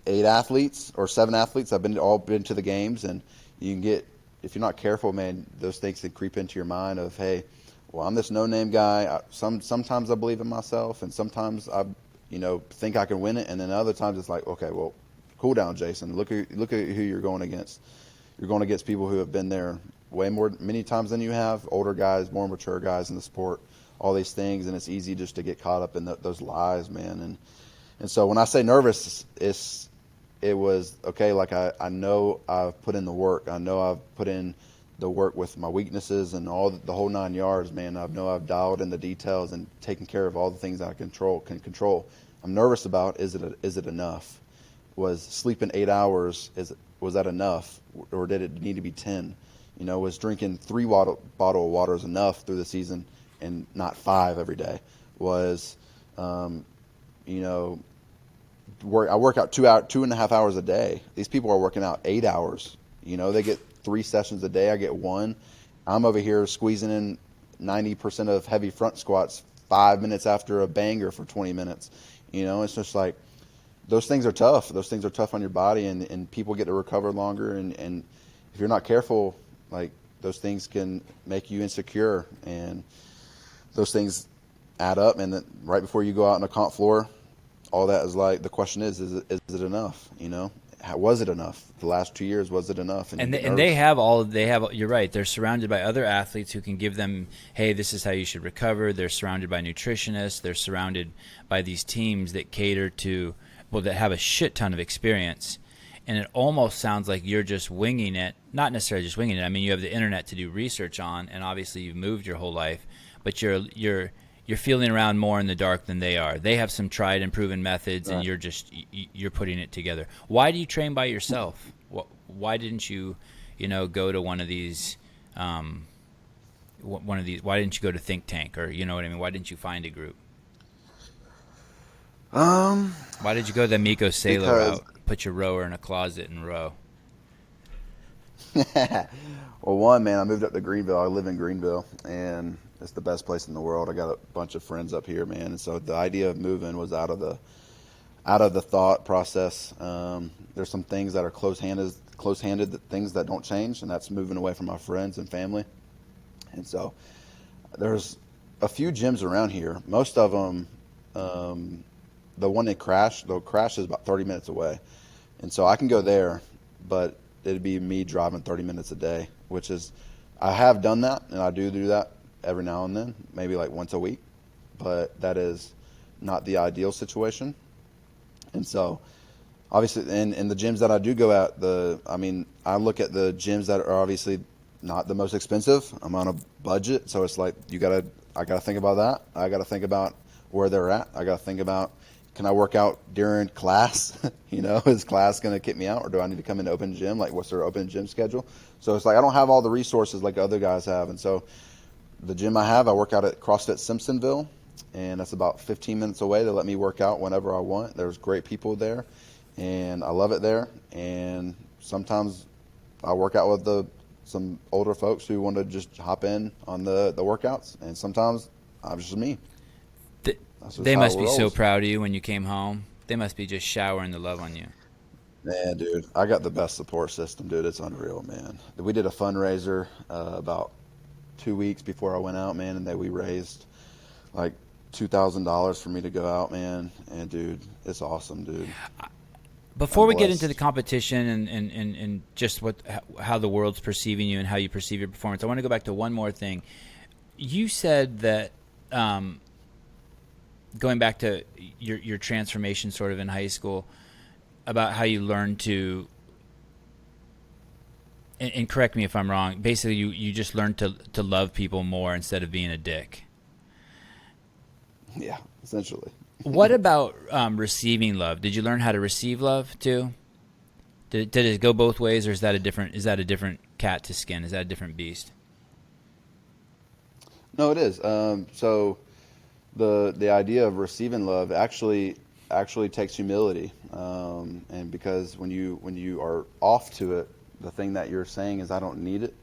8 athletes or 7 athletes. I've all been to the games, and you can get, if you're not careful, man, those things can creep into your mind of, hey, well, I'm this no-name guy. Sometimes I believe in myself, and sometimes I, think I can win it, and then other times it's like, okay, well, cool down, Jayson. Look at who you're going against. You're going against people who have been there many times than you have, older guys, more mature guys in the sport, all these things, and it's easy just to get caught up in those lies, man. And so when I say nervous, it was, okay, like I know I've put in the work. I know I've put in the work with my weaknesses and the whole 9 yards, man. I know I've dialed in the details and taken care of all the things I can control. I'm nervous about, is it enough? Was sleeping 8 hours, was that enough? Or did it need to be 10? Was drinking 3 bottle of water is enough through the season and not 5 every day? Was, I work out 2.5 hours a day. These people are working out 8 hours. They get 3 sessions a day. I get 1. I'm over here squeezing in 90% of heavy front squats 5 minutes after a banger for 20 minutes. It's just like, those things are tough. Those things are tough on your body, and people get to recover longer. And if you're not careful, like, those things can make you insecure, and those things add up. And then right before you go out on the comp floor, all that is like, the question is it enough? Was it enough? The last 2 years, was it enough? And they have you're right. They're surrounded by other athletes who can give them, hey, this is how you should recover. They're surrounded by nutritionists. They're surrounded by these teams that cater to, that have a shit ton of experience. And it almost sounds like you're just winging it. Not necessarily just winging it. I mean, you have the internet to do research on, and obviously you've moved your whole life, but you're feeling around more in the dark than they are. They have some tried and proven methods, and you're putting it together. Why do you train by yourself? Why didn't you, go to one of these? Why didn't you go to Think Tank, or you know what I mean? Why didn't you find a group? Why did you go the Miko Sailor route? Put your rower in a closet and row. Well, one, man, I moved up to Greenville. I live in Greenville, and it's the best place in the world. I got a bunch of friends up here, man, and so the idea of moving was out of the thought process. There's some things that are close-handed things that don't change, and that's moving away from my friends and family. And so there's a few gyms around here. Most of them, the one that crashed, the crash is about 30 minutes away. And so I can go there, but it'd be me driving 30 minutes a day, which is, I have done that, and I do that every now and then, maybe like once a week, but that is not the ideal situation. And so obviously, in the gyms that I do go at, I look at the gyms that are obviously not the most expensive. I'm on a budget, so it's like I gotta think about that. I gotta think about where they're at. I gotta think about, can I work out during class? Is class gonna kick me out, or do I need to come into open gym? Like, what's their open gym schedule? So it's like, I don't have all the resources like other guys have. And so the gym I work out at CrossFit Simpsonville, and that's about 15 minutes away. They let me work out whenever I want. There's great people there, and I love it there. And sometimes I work out with some older folks who want to just hop in on the workouts, and sometimes I'm just me. They must be so proud of you when you came home. They must be just showering the love on you. Man, dude, I got the best support system, dude. It's unreal, man. We did a fundraiser about 2 weeks before I went out, man, and we raised like $2,000 for me to go out, man. And dude, it's awesome, dude. Before I'm we get into the blessed. competition and just how the world's perceiving you and how you perceive your performance, I want to go back to one more thing. You said that going back to your transformation sort of in high school about how you learned to, and correct me if I'm wrong, basically you just learned to love people more instead of being a dick. Yeah, essentially. What about receiving love? Did you learn how to receive love too? Did it go both ways, or is that a different cat to skin? Is that a different beast? No, it is. So the idea of receiving love actually takes humility, and because when you are off to it, the thing that you're saying is I don't need it,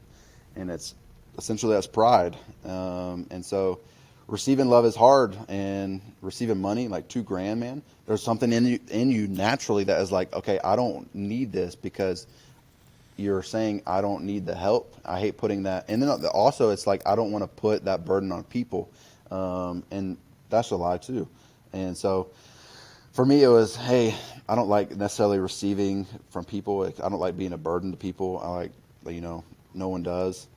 and it's essentially that's pride, and so receiving love is hard, and receiving money like $2,000, man. There's something in you naturally that is like, okay, I don't need this because you're saying I don't need the help. I hate putting that, and then also it's like I don't want to put that burden on people, and that's a lie too. And so for me, it was, hey, I don't like necessarily receiving from people. I don't like being a burden to people. I like, no one does.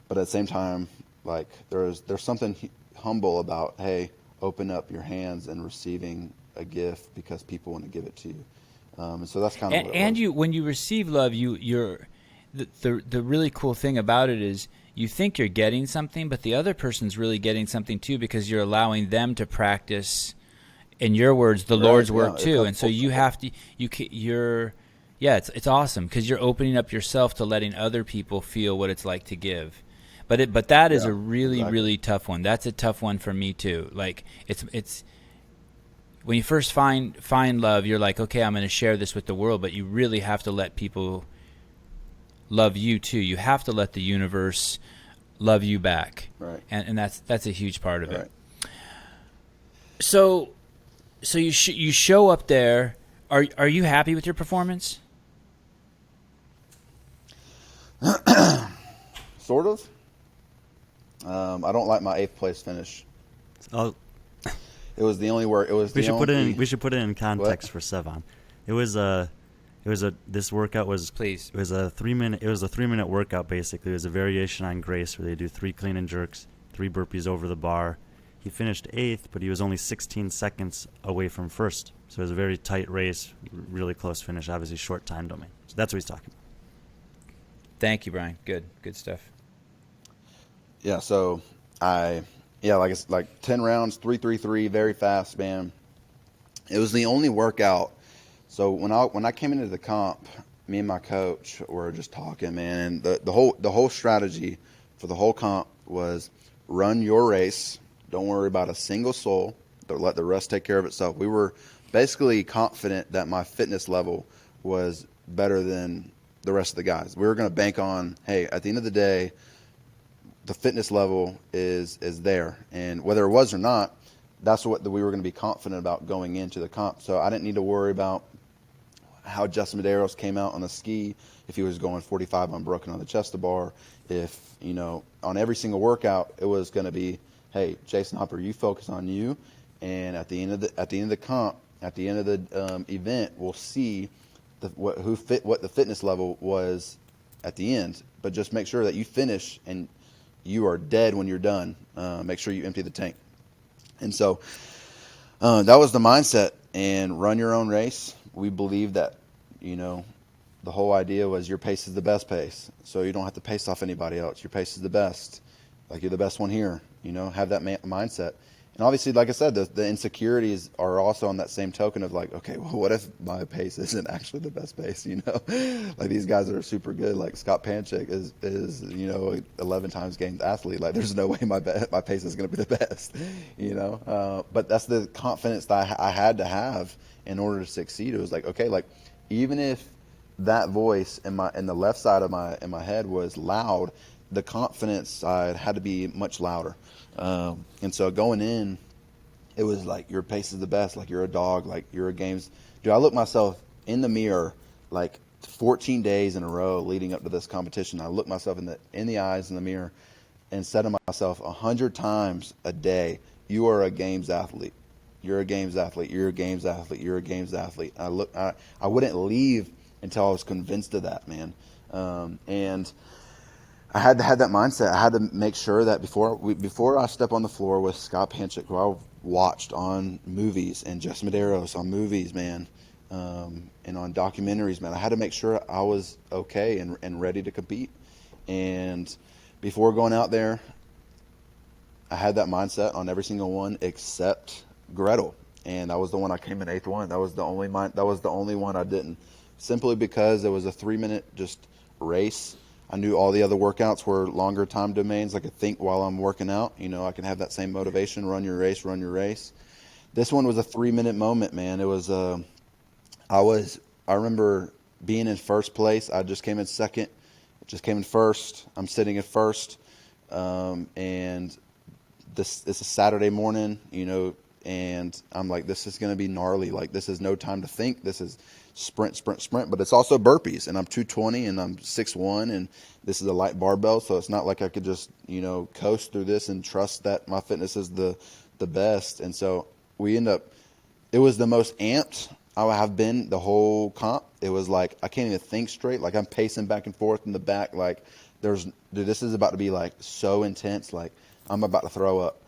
But at the same time, like there's something humble about, hey, open up your hands and receiving a gift because people want to give it to you. And so that's kind of what it And was. you, when you receive love, you're the really cool thing about it is you think you're getting something, but the other person's really getting something too because you're allowing them to practice, in your words, the Right? Lord's Yeah, work it too. comes And so full you circle. have to, yeah, it's awesome because you're opening up yourself to letting other people feel what it's like to give. But that is Yeah, a really, exactly. really tough one. That's a tough one for me too. Like it's when you first find love, you're like, okay, I'm going to share this with the world, but you really have to let people love you too. You have to let the universe love you back, Right. and that's a huge part of it. Right. So you show up there. Are you happy with your performance? Sort of. I don't like my 8th place finish. Oh, It was the only work. It was we the should put it only. in. We should put it in context What? for Sevan. It was a. This workout was. Please. It was a 3-minute. It was a 3-minute workout basically. It was a variation on grace where they do 3 clean and jerks, 3 burpees over the bar. He finished 8th, but he was only 16 seconds away from first. So it was a very tight race, really close finish. Obviously, short time domain. So that's what he's talking about. Thank you, Brian. Good stuff. Yeah. So like it's like 10 rounds, 3-3-3, very fast, man. It was the only workout. So when I came into the comp, me and my coach were just talking, man. And the whole strategy for the whole comp was run your race. Don't worry about a single soul. Don't let the rest take care of itself. We were basically confident that my fitness level was better than the rest of the guys. We were going to bank on, hey, at the end of the day, the fitness level is there, and whether it was or not, that's what we were going to be confident about going into the comp. So I didn't need to worry about how Justin Medeiros came out on the ski, if he was going 45 unbroken on the chest to bar, if on every single workout it was going to be, hey, Jayson Hopper, you focus on you, and at the end of the comp, at the end of the event, we'll see what the fitness level was at the end. But just make sure that you finish and you are dead when you're done. Make sure you empty the tank. And so that was the mindset. And run your own race. We believe that, the whole idea was your pace is the best pace. So you don't have to pace off anybody else. Your pace is the best. Like you're the best one here. Have that mindset. And obviously, like I said, the insecurities are also on that same token of like, okay, well, what if my pace isn't actually the best pace? Like these guys that are super good, like Scott Panchik is 11 times gained athlete. Like there's no way my pace is going to be the best, But that's the confidence that I had to have in order to succeed. It was like, okay, like even if that voice in the left side of my head was loud, the confidence side had to be much louder. And so going in, it was like your pace is the best, like you're a dog, like you're a games. Dude, I looked myself in the mirror like 14 days in a row leading up to this competition. I looked myself in the eyes in the mirror and said to myself 100 times a day, you are a games athlete. You're a games athlete. You're a games athlete. You're a games athlete. I wouldn't leave until I was convinced of that, man. And I had to have that mindset. I had to make sure that before I step on the floor with Scott Panchik, who I watched on movies, and Jess Medeiros on movies, man, and on documentaries, man, I had to make sure I was okay and ready to compete. And before going out there, I had that mindset on every single one except Gretel, and that was the one I came in 8th one. That was the only one I didn't, simply because it was a 3-minute just race. I knew all the other workouts were longer time domains. I could think while I'm working out. I can have that same motivation. Run your race. This one was a 3-minute moment, man. It was. I remember being in first place. I just came in second. Just came in first. I'm sitting in first, and it's a Saturday morning, and I'm like, this is going to be gnarly. Like, this is no time to think. This is sprint, but it's also burpees, and I'm 220 and I'm 6'1", and this is a light barbell, so it's not like I could just, coast through this and trust that my fitness is the best. And so it was the most amped I have been the whole comp. It was like, I can't even think straight. Like, I'm pacing back and forth in the back. Like, this is about to be like so intense. Like, I'm about to throw up.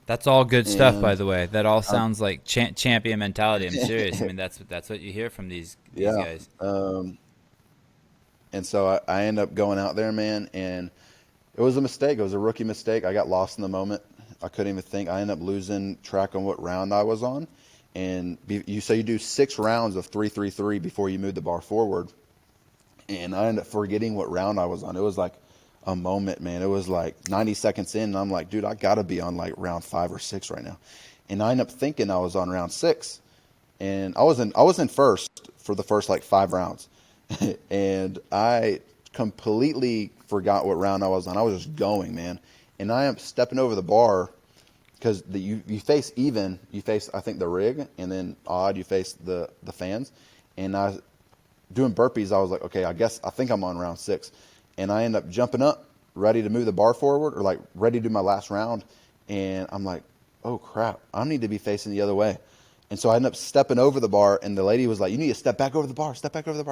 That's all good stuff, by the way. That all sounds like champion mentality. I'm serious. I mean, that's what you hear from these guys. And so I end up going out there, man, and it was a mistake. It was a rookie mistake. I got lost in the moment. I couldn't even think. I ended up losing track on what round I was on. And you do 6 rounds of 3-3-3 before you move the bar forward. And I ended up forgetting what round I was on. It was like a moment, man. It was like 90 seconds in, and I'm like, dude, I got to be on like round 5 or 6 right now. And I ended up thinking I was on round 6. And I was in first for the first like 5 rounds. And I completely forgot what round I was on. I was just going, man. And I am stepping over the bar because you face even, you face, I think, the rig, and then odd, you face the fans. And I doing burpees, I was like, okay, I think I'm on round 6. And I end up jumping up, ready to move the bar forward, or like ready to do my last round. And I'm like, oh crap, I need to be facing the other way. And so I ended up stepping over the bar, and the lady was like, you need to step back over the bar,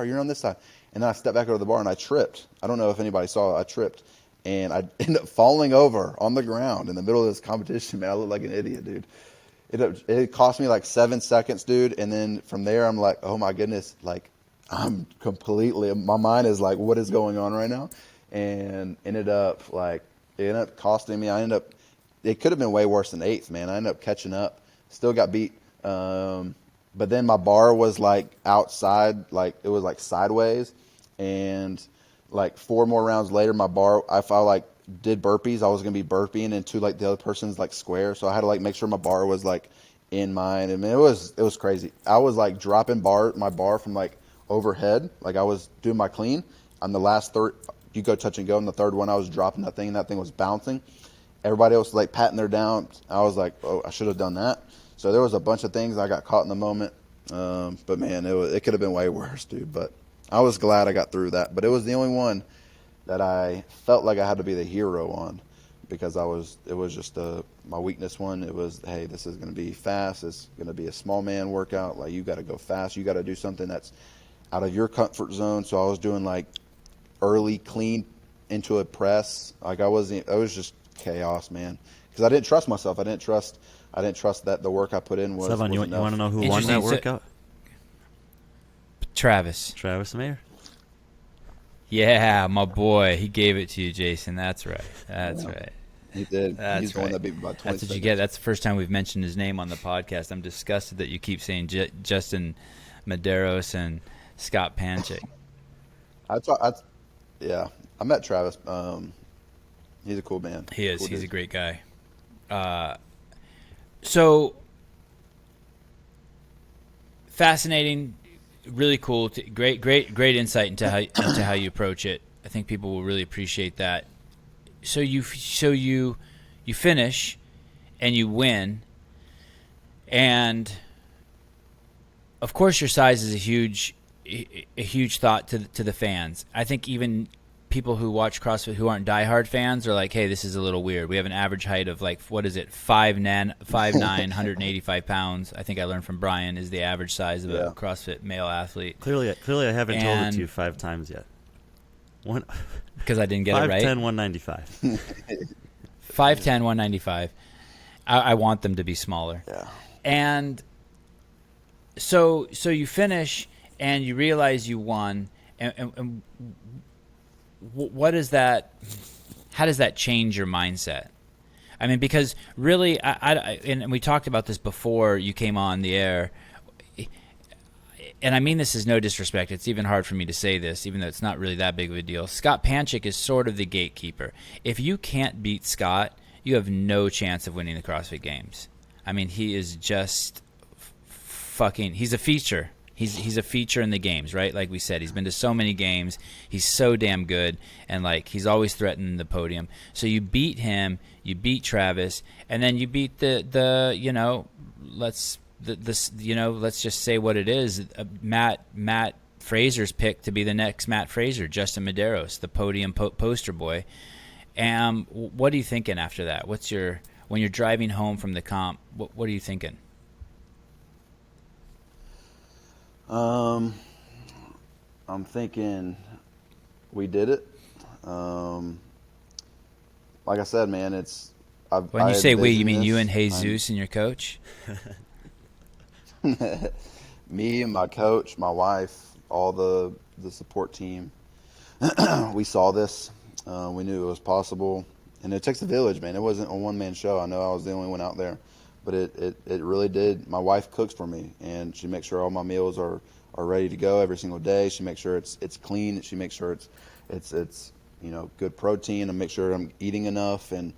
you're on this side. And then I stepped back over the bar, and I tripped. I don't know if anybody saw it, I tripped. And I ended up falling over on the ground in the middle of this competition, man. I looked like an idiot, dude. It cost me like 7 seconds, dude. And then from there, I'm like, oh my goodness, like my mind is like, what is going on right now? And it ended up costing me. It could have been way worse than 8th, man. I ended up catching up, still got beat. But then my bar was like outside, like it was like sideways, and like 4 more rounds later, my bar, if I like did burpees, I was gonna be burping into like the other person's like square, so I had to like make sure my bar was like in mine. I mean, it was crazy. I was like dropping my bar from like overhead, like I was doing my clean. On the last third, you go touch and go. On the third one, I was dropping that thing, and that thing was bouncing. Everybody else was like patting their down. I was like, oh, I should have done that. So there was a bunch of things I got caught in the moment. But man, it could have been way worse, dude. But I was glad I got through that. But it was the only one that I felt like I had to be the hero on, because it was just my weakness one. It was, hey, this is going to be fast. It's going to be a small man workout. Like, you got to go fast. You got to do something that's out of your comfort zone. So I was doing like early clean into a press. Like, it was just chaos, man. Because I didn't trust myself. I didn't trust that the work I put in was Sevan, you enough. want to know who won that workout? Travis Mayer. Yeah, my boy. He gave it to you, Jayson. That's right. Right. He did. That's He's the one that beat me by 20 That's what seconds. you get. That's the first time we've mentioned his name on the podcast. I'm disgusted that you keep saying Justin Medeiros and Scott Panchik. I met Travis. He's a cool man. He is. Cool He's dude. a great guy. So fascinating, really cool. Great insight into how you approach it. I think people will really appreciate that. So you finish and you win, and of course your size is a huge a huge thought to the fans. I think even people who watch CrossFit who aren't diehard fans are like, hey, this is a little weird. We have an average height of like, what is it, 5'9", 185 pounds. I think I learned from Brian is the average size of a CrossFit male athlete. Clearly I haven't told it to you 5 times yet. Because I didn't get it right. 5'10", 195. 5'10", 195. I want them to be smaller. Yeah. And so you finish and you realize you won. And what is that? How does that change your mindset? I mean, because really, and we talked about this before you came on the air, and I mean this is no disrespect. It's even hard for me to say this, even though it's not really that big of a deal. Scott Panchik is sort of the gatekeeper. If you can't beat Scott, you have no chance of winning the CrossFit Games. I mean, he is just fucking – he's a feature. He's a feature in the games, right? Like we said, he's been to so many games. He's so damn good, and like he's always threatening the podium. So you beat him, you beat Travis, and then you beat the you know, let's just say what it is. Matt Fraser's picked to be the next Matt Fraser, Justin Medeiros, the podium poster boy. And what are you thinking after that? When you're driving home from the comp? What are you thinking? I'm thinking we did it. Like I said, man, it's. When you say we, you mean you and Jesus and your coach? Me and my coach, my wife, all the support team. We saw this. We knew it was possible. And it takes a village, man. It wasn't a one-man show. I know I was the only one out there. But it really did. My wife cooks for me, and she makes sure all my meals are ready to go every single day. She makes sure it's clean. She makes sure it's you know, good protein, and make sure I'm eating enough, and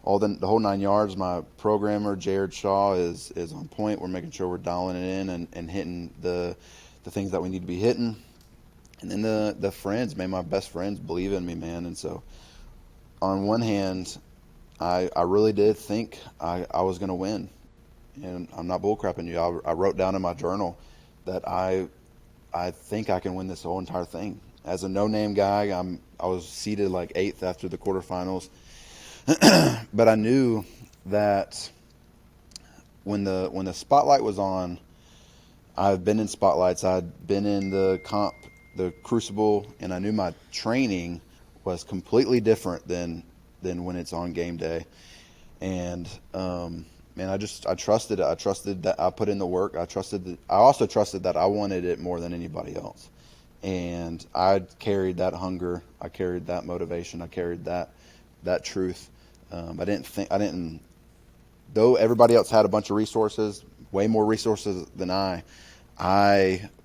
all the whole 9 yards. My programmer Jared Shaw is on point. We're making sure we're dialing it in and hitting the things that we need to be hitting. And then the friends, man, my best friends believe in me, man. And so on one hand, I really did think I was going to win. And I'm not bullcrapping you. I wrote down in my journal that I think I can win this whole entire thing. As a no-name guy, I was seeded like 8th after the quarterfinals. But I knew that when the spotlight was on, I've been in spotlights. I'd been in the comp, the crucible, and I knew my training was completely different than when it's on game day. And man, I trusted it. I trusted that I put in the work. I also trusted that I wanted it more than anybody else. And I carried that hunger. I carried that motivation. I carried that truth. Though everybody else had a bunch of resources, way more resources than I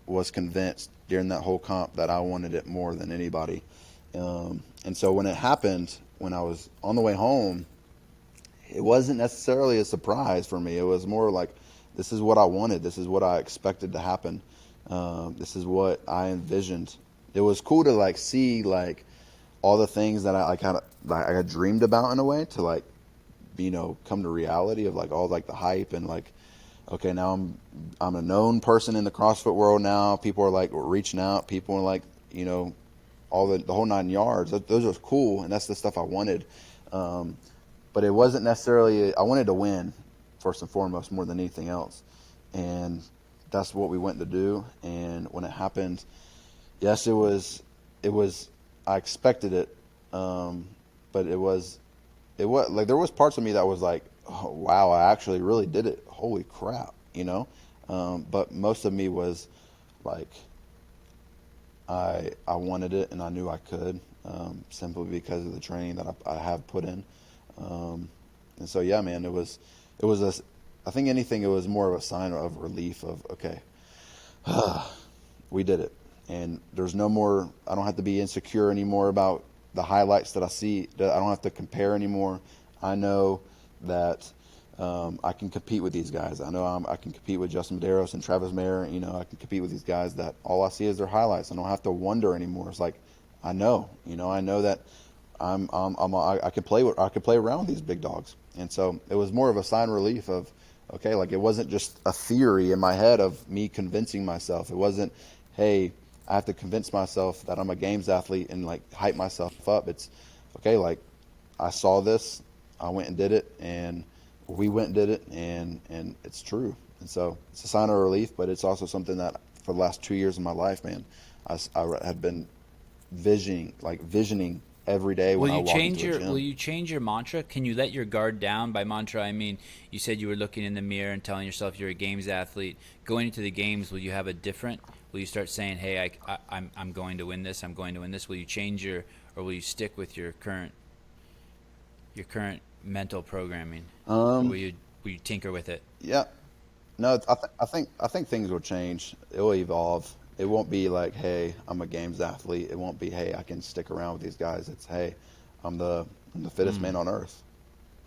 was convinced during that whole comp that I wanted it more than anybody. And so when it happened, when I was on the way home, it wasn't necessarily a surprise for me. It was more like, this is what I wanted. This is what I expected to happen. This is what I envisioned. It was cool to like see like all the things that I dreamed about in a way to like, you know, come to reality of like all like the hype and like, okay, now I'm a known person in the CrossFit world now. People are like reaching out. People are like, you know, all the whole 9 yards. Those are cool, and that's the stuff I wanted. But it wasn't necessarily. I wanted to win first and foremost more than anything else, and that's what we went to do. And when it happened, yes, it was. I expected it, but it was like there was parts of me that was like, oh, wow, I actually really did it. Holy crap, you know. But most of me was like, I wanted it and I knew I could, simply because of the training that I have put in. And so, yeah, man, it was I think anything, it was more of a sign of relief of, okay, we did it. And there's no more, I don't have to be insecure anymore about the highlights that I see. I don't have to compare anymore. I know that I can compete with these guys. I know I can compete with Justin Medeiros and Travis Mayer. You know, I can compete with these guys that all I see is their highlights. I don't have to wonder anymore. It's like, I know that I can play around with these big dogs. And so it was more of a sign of relief of, okay, like it wasn't just a theory in my head of me convincing myself. It wasn't, hey, I have to convince myself that I'm a games athlete and like hype myself up. It's okay. Like I saw this, I went and did it, and we went and did it, and it's true. And so it's a sign of relief, but it's also something that for the last 2 years of my life, man, I have been visioning every day when I walk into the gym. Will you change your mantra? Can you let your guard down? By mantra, I mean you said you were looking in the mirror and telling yourself you're a games athlete. Going into the games, will you have a different? Will you start saying, "Hey, I'm going to win this. I'm going to win this." Will you change or will you stick with your current mental programming? Or will you tinker with it? Yeah, no, I think things will change. It will evolve. It won't be like, hey, I'm a games athlete. It won't be, hey, I can stick around with these guys. It's, hey, I'm the fittest man on earth.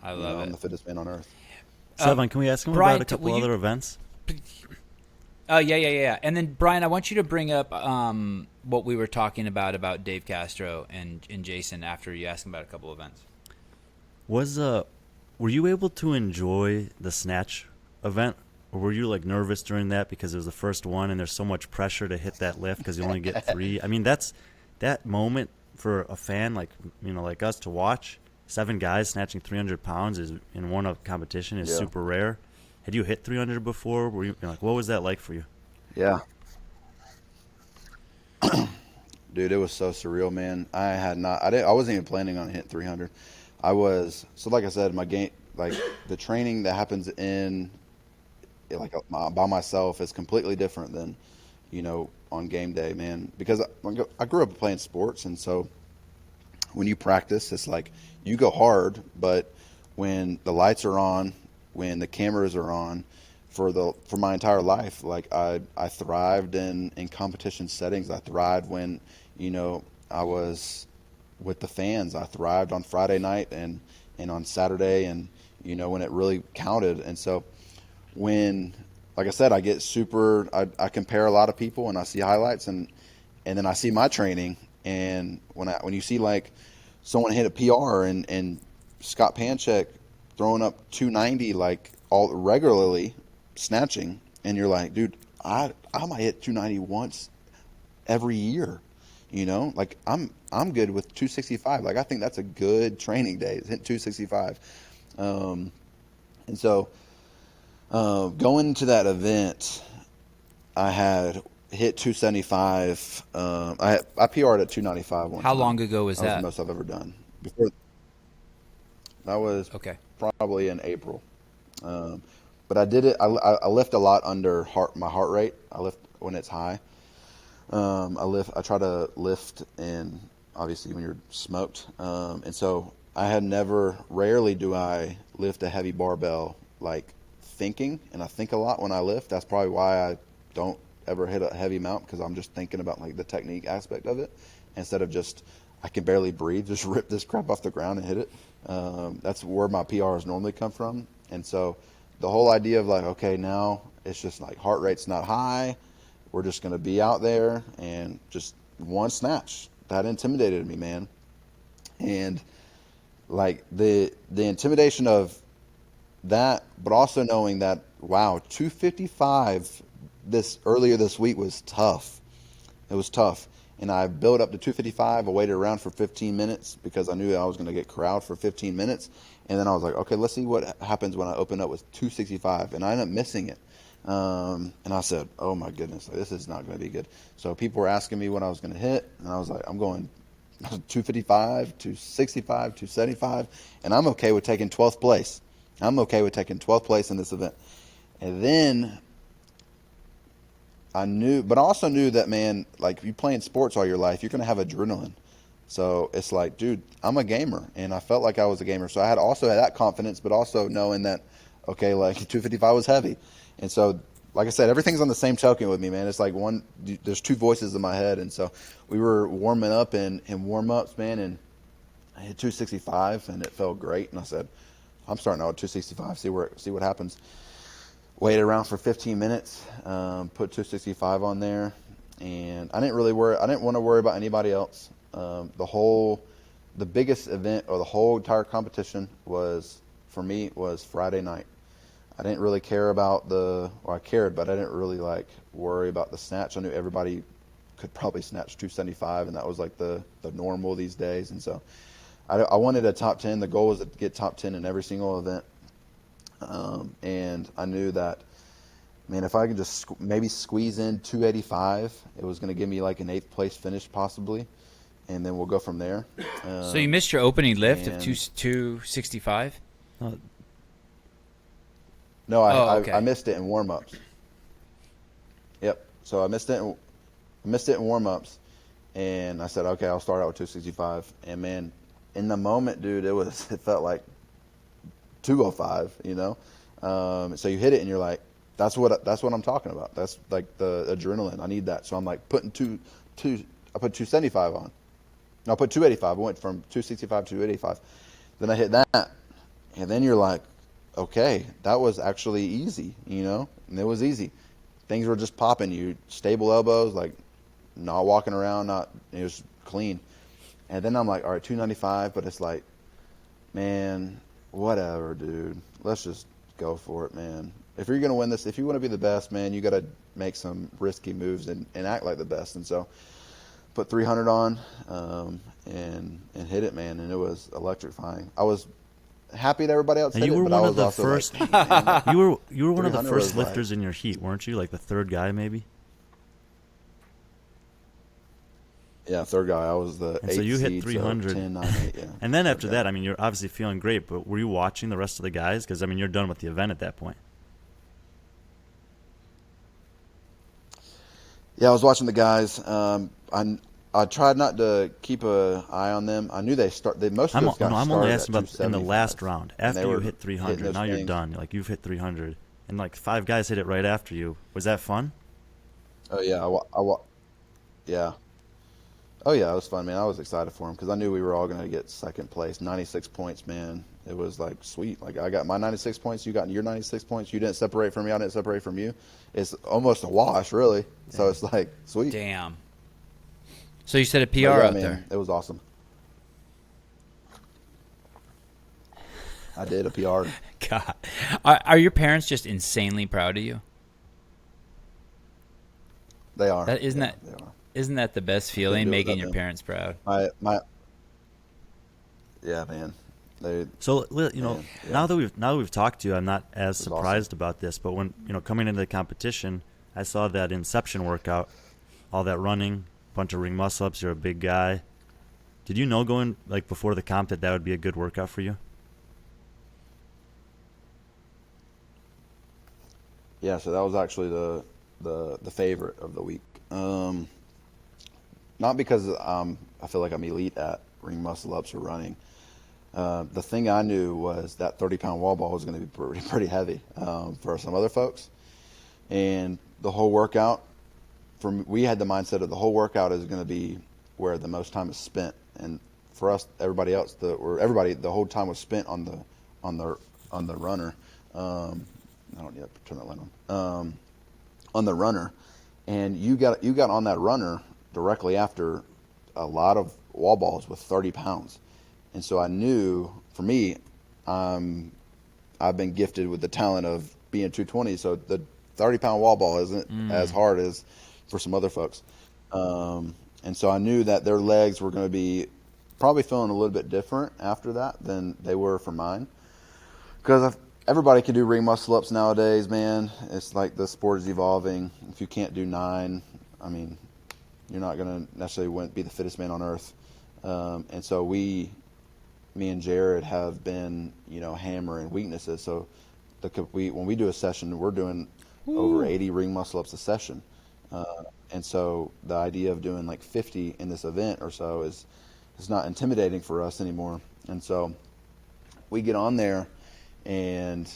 I love it. I'm the fittest man on earth. Sevan, can we ask him Brian, about a couple other events? Yeah. And then Brian, I want you to bring up what we were talking about Dave Castro and Jayson after you asked him about a couple events. Were you able to enjoy the Snatch event? Or were you like nervous during that because it was the first one and there's so much pressure to hit that lift because you only get 3? I mean, that moment for a fan like us to watch 7 guys snatching 300 pounds in one competition is super rare. Had you hit 300 before? Were you like, what was that like for you? Yeah. Dude, it was so surreal, man. I wasn't even planning on hitting 300. Like I said, my game, like the training that happens by myself is completely different than, on game day, man. Because I grew up playing sports, and so when you practice, it's like you go hard, but when the lights are on, when the cameras are on, for my entire life, like I thrived in competition settings. I thrived when, I was with the fans. I thrived on Friday night and on Saturday, and when it really counted. And so when, like I said, I get I compare a lot of people and I see highlights and then I see my training, and when you see like someone hit a PR and Scott Panchek throwing up 290 like all regularly snatching, and you're like, dude, I might hit 290 once every year, like I'm good with 265. Like I think that's a good training day, hit 265. And so going to that event, I had hit 275. I PR'd at 295 one How time. long ago was That was that? the most I've ever done. Before that was Okay. probably in April. But I did it. I lift a lot under my heart rate. I lift when it's high. I try to lift in obviously when you're smoked. And so rarely do I lift a heavy barbell like thinking, and I think a lot when I lift. That's probably why I don't ever hit a heavy amount, because I'm just thinking about like the technique aspect of it instead of just I can barely breathe, just rip this crap off the ground and hit it. That's where my PRs normally come from. And so the whole idea of like, okay, now it's just like heart rate's not high. We're just going to be out there and just one snatch. That intimidated me, man. And like the intimidation of that, but also knowing that, wow, 255 earlier this week was tough. It was tough. And I built up to 255. I waited around for 15 minutes because I knew I was going to get corralled for 15 minutes. And then I was like, okay, let's see what happens when I open up with 265. And I ended up missing it. And I said, oh my goodness, this is not going to be good. So people were asking me what I was going to hit. And I was like, I'm going 255, 265, 275. And I'm okay with taking 12th place. I'm okay with taking 12th place in this event. And then I also knew that, man, like if you playing sports all your life, you're going to have adrenaline. So it's like, dude, I'm a gamer, and I felt like I was a gamer. So I had that confidence, but also knowing that, okay, like 255 was heavy. And so, like I said, everything's on the same token with me, man. It's like there's 2 voices in my head. And so we were warming up in warm-ups, man, and I hit 265, and it felt great. And I said, I'm starting out at 265, see what happens. Waited around for 15 minutes, put 265 on there, and I didn't want to worry about anybody else. The biggest event or the whole entire competition was Friday night. I didn't really care about I cared, but I didn't really like worry about the snatch. I knew everybody could probably snatch 275, and that was like the normal these days. And so I wanted a top 10. The goal was to get top 10 in every single event. And I knew that, man, if I could just maybe squeeze in 285, it was going to give me like an 8th place finish possibly, and then we'll go from there. So you missed your opening lift of and- 265? No, okay. I missed it in warm-ups. Yep. So I missed it in warm-ups, and I said, okay, I'll start out with 265. And man, in the moment, dude, it felt like 205. You know, so you hit it, and you're like, that's what I'm talking about. That's like the adrenaline. I need that. So I'm like putting I put 275 on. No, I put 285. I went from 265 to 285. Then I hit that, and then you're like, okay, that was actually easy, you know? And it was easy. Things were just popping. You stable elbows, like not walking around, it was clean. And then I'm like, all right, 295, but it's like, man, whatever, dude. Let's just go for it, man. If you're going to win this, if you want to be the best, man, you got to make some risky moves and act like the best. And so put 300 on and hit it, man, and it was electrifying. I was happy that everybody else hit you it, were but one I of was the also first. like, man, You were one of the 300 first was like- lifters in your heat, weren't you? Like the third guy, maybe. yeah, third guy. I was the And 8th so you hit seed, 300. 10, 9, 8, yeah. And then after Okay. that, I mean, you're obviously feeling great, but were you watching the rest of the guys? Because, I mean, you're done with the event at that point. Yeah, I was watching the guys. I tried not to keep an eye on them. I knew most of those guys I'm only started asking at about in the 275, last round. and they After you were hit hitting 300, those now you're things. done. Like, you've hit 300. And, like, 5 guys hit it right after you. Was that fun? Oh yeah, yeah. Oh yeah, it was fun, man. I was excited for them because I knew we were all going to get second place. 96 points, man. It was like sweet. Like I got my 96 points, you got your 96 points. You didn't separate from me, I didn't separate from you. It's almost a wash, really. So it's like sweet. Damn. So you set a PR But yeah, out man, there. it was awesome. I did a PR. God. Are your parents just insanely proud of you? They are. That isn't Yeah, that they are. isn't that the best feeling, do it making without your them. parents proud? Yeah, man. They So, you know, Man, yeah. now that we've talked to you, I'm not as was surprised about this. But when, you know, coming into the competition, I saw that Inception workout, all that running, bunch of ring muscle ups. You're a big guy. Did you know going like before the comp that would be a good workout for you? Yeah, so that was actually the favorite of the week. Not because I feel like I'm elite at ring muscle ups or running. The thing I knew was that 30-pound wall ball was going to be pretty heavy for some other folks, and the whole workout. We had the mindset of the whole workout is going to be where the most time is spent, and for us, everybody else, the whole time was spent on the runner. I don't need to turn that light on the runner, and you got on that runner directly after a lot of wall balls with 30 pounds. And so I knew, for me, I've been gifted with the talent of being 220, so the 30-pound wall ball isn't as hard as for some other folks. And so I knew that their legs were going to be probably feeling a little bit different after that than they were for mine. Because everybody can do ring muscle ups nowadays, man. It's like the sport is evolving. If you can't do 9, I mean, you're not going to necessarily be the fittest man on earth. And so me and Jared have been, hammering weaknesses. So when we do a session, we're doing over 80 ring muscle ups a session. And so the idea of doing like 50 in this event or so is not intimidating for us anymore. And so we get on there, and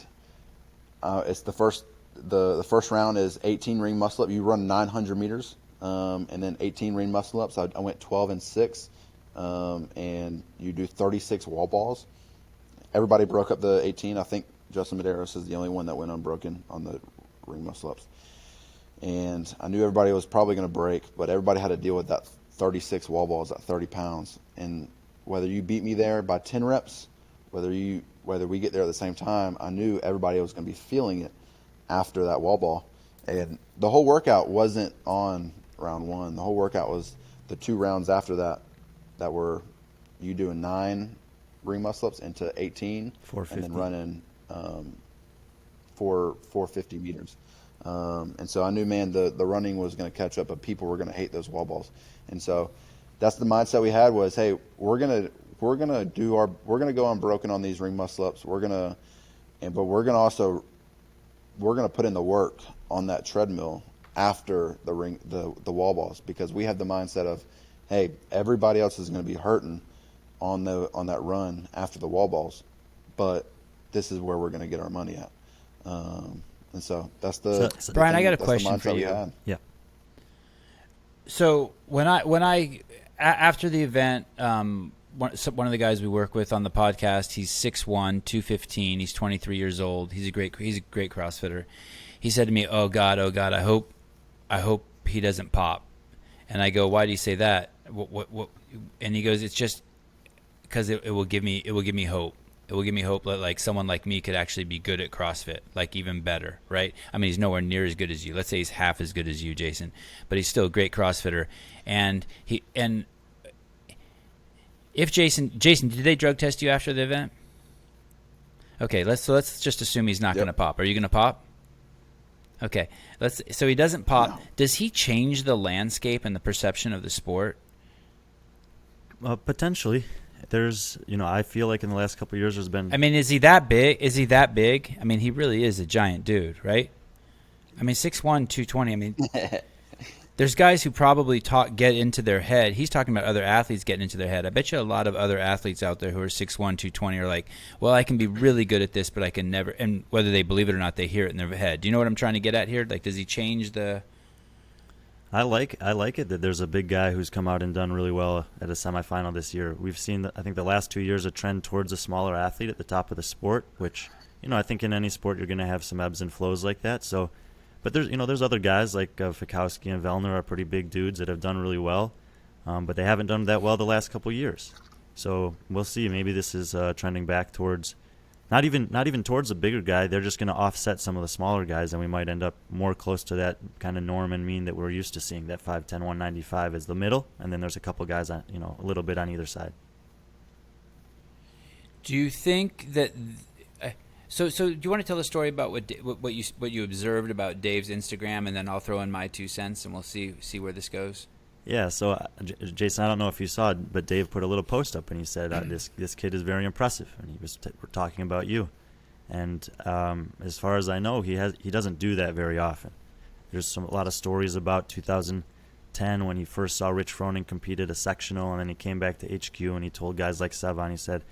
it's the first round is 18 ring muscle up. You run 900 meters, and then 18 ring muscle ups. I went 12 and 6, and you do 36 wall balls. Everybody broke up the 18. I think Justin Medeiros is the only one that went unbroken on the ring muscle ups. And I knew everybody was probably going to break, but everybody had to deal with that 36 wall balls at 30 pounds. And whether you beat me there by 10 reps, whether we get there at the same time, I knew everybody was going to be feeling it after that wall ball. And the whole workout wasn't on round 1. The whole workout was the 2 rounds after that were you doing 9 ring muscle ups into 18, 450. and then running 450 meters. And so I knew, man, the running was going to catch up, but people were going to hate those wall balls. And so that's the mindset we had was, hey, we're going to go unbroken on these ring muscle ups. But we're going to put in the work on that treadmill after the wall balls, because we had the mindset of, hey, everybody else is going to be hurting on that run after the wall balls, but this is where we're going to get our money at. And so that's Brian, I got a question for you. Yeah. So when I after the event, one of the guys we work with on the podcast, he's 6'1", 215. He's 23 years old. He's a great CrossFitter. He said to me, "Oh God, I hope he doesn't pop." And I go, "Why do you say that?" What? And he goes, "It's just because it will give me hope. It will give me hope that like someone like me could actually be good at CrossFit, like even better, right? I mean, he's nowhere near as good as you. Let's say he's half as good as you, Jayson, but he's still a great CrossFitter. And if Jayson, did they drug test you after the event? Okay, let's just assume he's not going to pop. Are you going to pop? Okay, so he doesn't pop. No. Does he change the landscape and the perception of the sport? Potentially. There's, I feel like in the last couple of years there's been... I mean, is he that big? I mean, he really is a giant dude, right? I mean, 6'1", 220. I mean, there's guys who probably get into their head. He's talking about other athletes getting into their head. I bet you a lot of other athletes out there who are 6'1", 220 are like, well, I can be really good at this, but I can never... And whether they believe it or not, they hear it in their head. Do you know what I'm trying to get at here? Like, does he change the... I like it that there's a big guy who's come out and done really well at a semifinal this year. We've seen, I think, the last 2 years a trend towards a smaller athlete at the top of the sport, which, I think in any sport you're going to have some ebbs and flows like that. So, but there's other guys like Fikowski and Vellner are pretty big dudes that have done really well, but they haven't done that well the last couple of years. So we'll see. Maybe this is trending back towards not even towards the bigger guy. They're just going to offset some of the smaller guys, and we might end up more close to that kind of norm and mean that we're used to seeing. That 5'10", 195 is the middle, and then there's a couple guys on, a little bit on either side. Do you think that? So do you want to tell the story about what you observed about Dave's Instagram, and then I'll throw in my 2 cents, and we'll see where this goes. Yeah, so Jayson, I don't know if you saw it, but Dave put a little post up, and he said, this kid is very impressive, and he was talking about you. And as far as I know, he doesn't do that very often. There's a lot of stories about 2010 when he first saw Rich Froning compete at a sectional, and then he came back to HQ, and he told guys like Sevan, he said,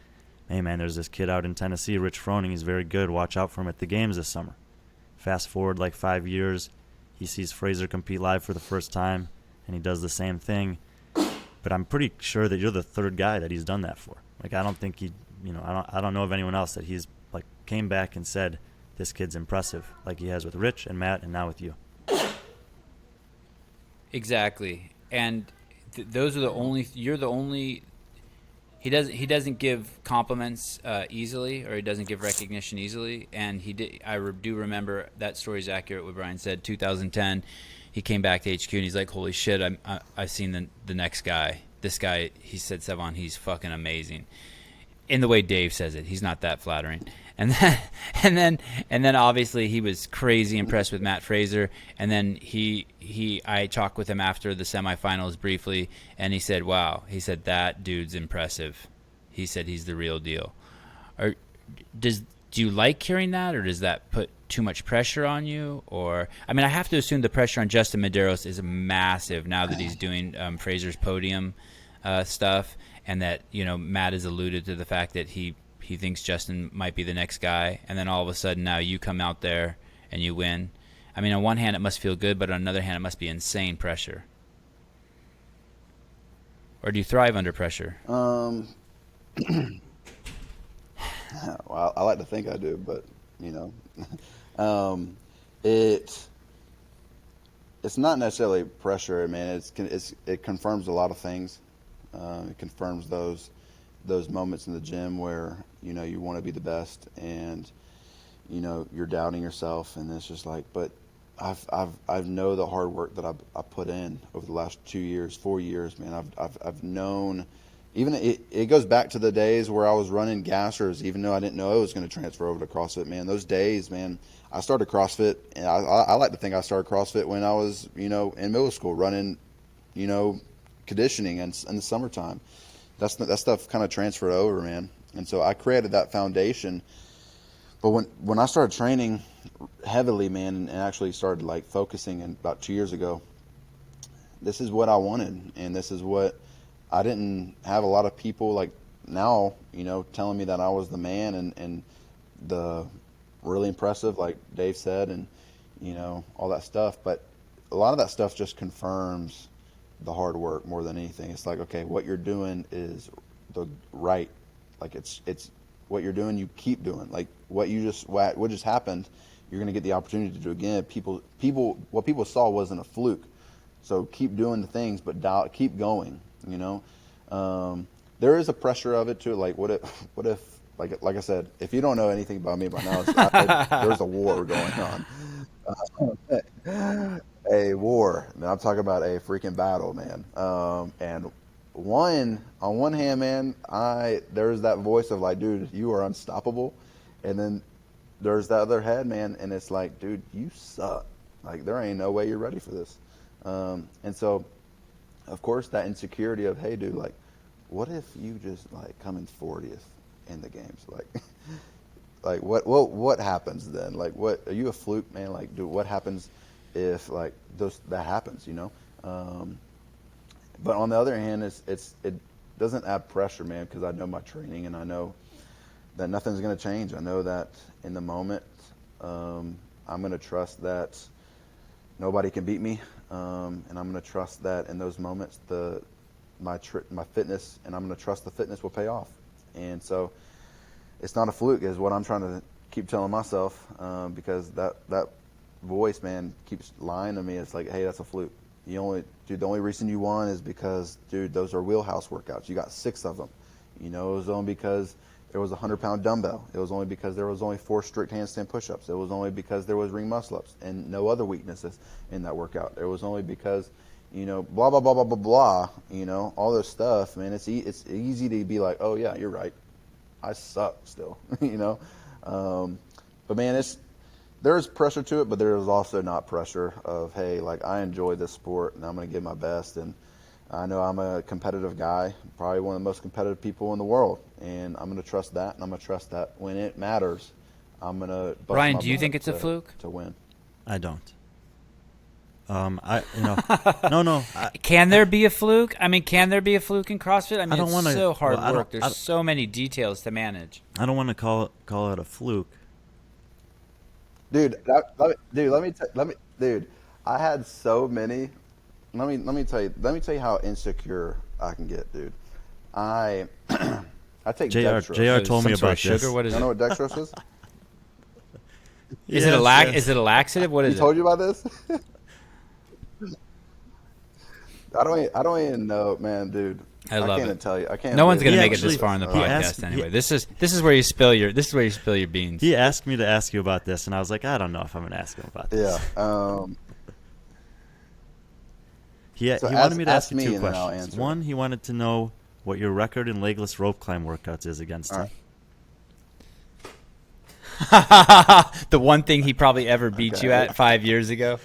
hey, man, there's this kid out in Tennessee, Rich Froning, he's very good. Watch out for him at the games this summer. Fast forward like 5 years, he sees Fraser compete live for the first time, and he does the same thing. But I'm pretty sure that you're the third guy that he's done that for. Like, I don't think I don't know of anyone else that he's like came back and said, this kid's impressive, like he has with Rich and Matt and now with you. Exactly. And those are you're the only, he doesn't give compliments easily, or he doesn't give recognition easily. And I do remember that story is accurate what Brian said. 2010, he came back to HQ and he's like, holy shit, I've seen the next guy. This guy, he said, Sevan, he's fucking amazing. In the way Dave says it, he's not that flattering. And then obviously he was crazy impressed with Matt Fraser. And then I talked with him after the semifinals briefly, and he said, wow, he said, that dude's impressive. He said he's the real deal. Do you like hearing that, or does that put too much pressure on you? Or, I mean, I have to assume the pressure on Justin Medeiros is massive now that he's doing Fraser's podium stuff, and that, Matt has alluded to the fact that he thinks Justin might be the next guy, and then all of a sudden now you come out there and you win. I mean, on one hand it must feel good, but on another hand it must be insane pressure. Or do you thrive under pressure? Well, I like to think I do, but it's not necessarily pressure. I mean, it confirms a lot of things. It confirms those moments in the gym where you want to be the best, and you're doubting yourself, and it's just like. But I know the hard work that I put in over the last 2 years, 4 years, man. I've known, even it goes back to the days where I was running gassers, even though I didn't know it was going to transfer over to CrossFit, man. Those days, man, I started CrossFit, and I like to think I started CrossFit when I was, in middle school, running, conditioning in the summertime. That stuff kind of transferred over, man. And so I created that foundation. But when I started training heavily, man, and actually started like focusing in about 2 years ago, this is what I wanted, and this is what I didn't have a lot of people like now, telling me that I was the man and the really impressive, like Dave said, and all that stuff. But a lot of that stuff just confirms the hard work more than anything. It's like, okay, what you're doing is the right, like it's what you're doing, you keep doing. Like what just happened, you're gonna get the opportunity to do again. What people saw wasn't a fluke. So keep doing the things, but keep going. There is a pressure of it too. Like what if like I said, if you don't know anything about me by now, there's a war going on. A war. And I'm talking about a freaking battle, man. And on one hand, man, there's that voice of like, dude, you are unstoppable. And then there's that other head, man, and it's like, dude, you suck. Like there ain't no way you're ready for this. And so, of course, that insecurity of, hey, dude, like, what if you just like come in 40th in the games? Like what happens then? Like, what are you a fluke, man? Like, dude, what happens if like that happens? But on the other hand, it doesn't add pressure, man, because I know my training and I know that nothing's going to change. I know that in the moment, I'm going to trust that nobody can beat me, and I'm going to trust that in those moments, my fitness, and I'm going to trust the fitness will pay off. And so it's not a fluke is what I'm trying to keep telling myself, because that voice, man, keeps lying to me. It's like, hey, that's a fluke. The only reason you won is because, dude, those are wheelhouse workouts. You got 6 of them. It was only because there was a 100-pound dumbbell. It was only because there was only 4 strict handstand push-ups. It was only because there was ring muscle-ups and no other weaknesses in that workout. It was only because, blah, blah, blah, blah, blah, blah, all this stuff, man. It's easy to be like, oh, yeah, you're right. I suck still, But, man, there's pressure to it, but there is also not pressure of, hey, like I enjoy this sport and I'm going to give my best. And I know I'm a competitive guy, probably one of the most competitive people in the world. And I'm going to trust that. And I'm going to trust that when it matters, I'm going to bust Ryan, my do you butt think it's a fluke? To win. I don't. No. Can there be a fluke? I mean, can there be a fluke in CrossFit? I mean, it's so hard work. There's so many details to manage. I don't want to call it a fluke. Dude, I had so many. Let me tell you how insecure I can get, dude. I take Dextrose. JR told me about sugar? this. What is You know it? what Dextrose is? Is it a laxative? What is He told it? you about this? I don't even know, man, dude. I love can't it. tell you. I can't. No one's gonna He make it actually- this far in the he podcast asked- anyway. This is where you spill your beans. He asked me to ask you about this, and I was like, I don't know if I'm going to ask him about this. Yeah. He So wanted me to ask you me 2 and then I'll questions. answer. One, he wanted to know what your record in legless rope climb workouts is against him. All The one thing he probably ever beat you Okay. at 5 years ago.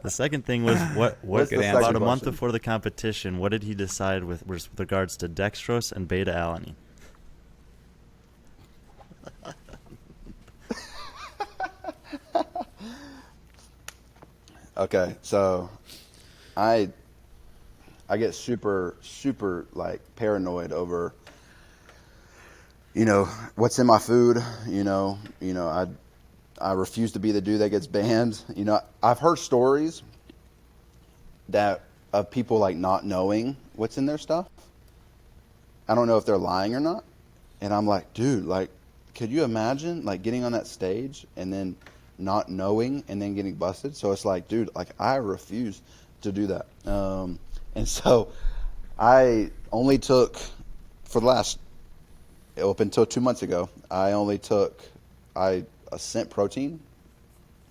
The second thing was what What's the second about a month question? before the competition, what did he decide with regards to dextrose and beta alanine? Okay, so I get super like paranoid over what's in my food. I refuse to be the dude that gets banned. I've heard stories that of people like not knowing what's in their stuff. I don't know if they're lying or not. And I'm like, dude, like, could you imagine like getting on that stage and then not knowing and then getting busted? So it's like, dude, like I refuse to do that. And so I only took up until 2 months ago, I only took a scent protein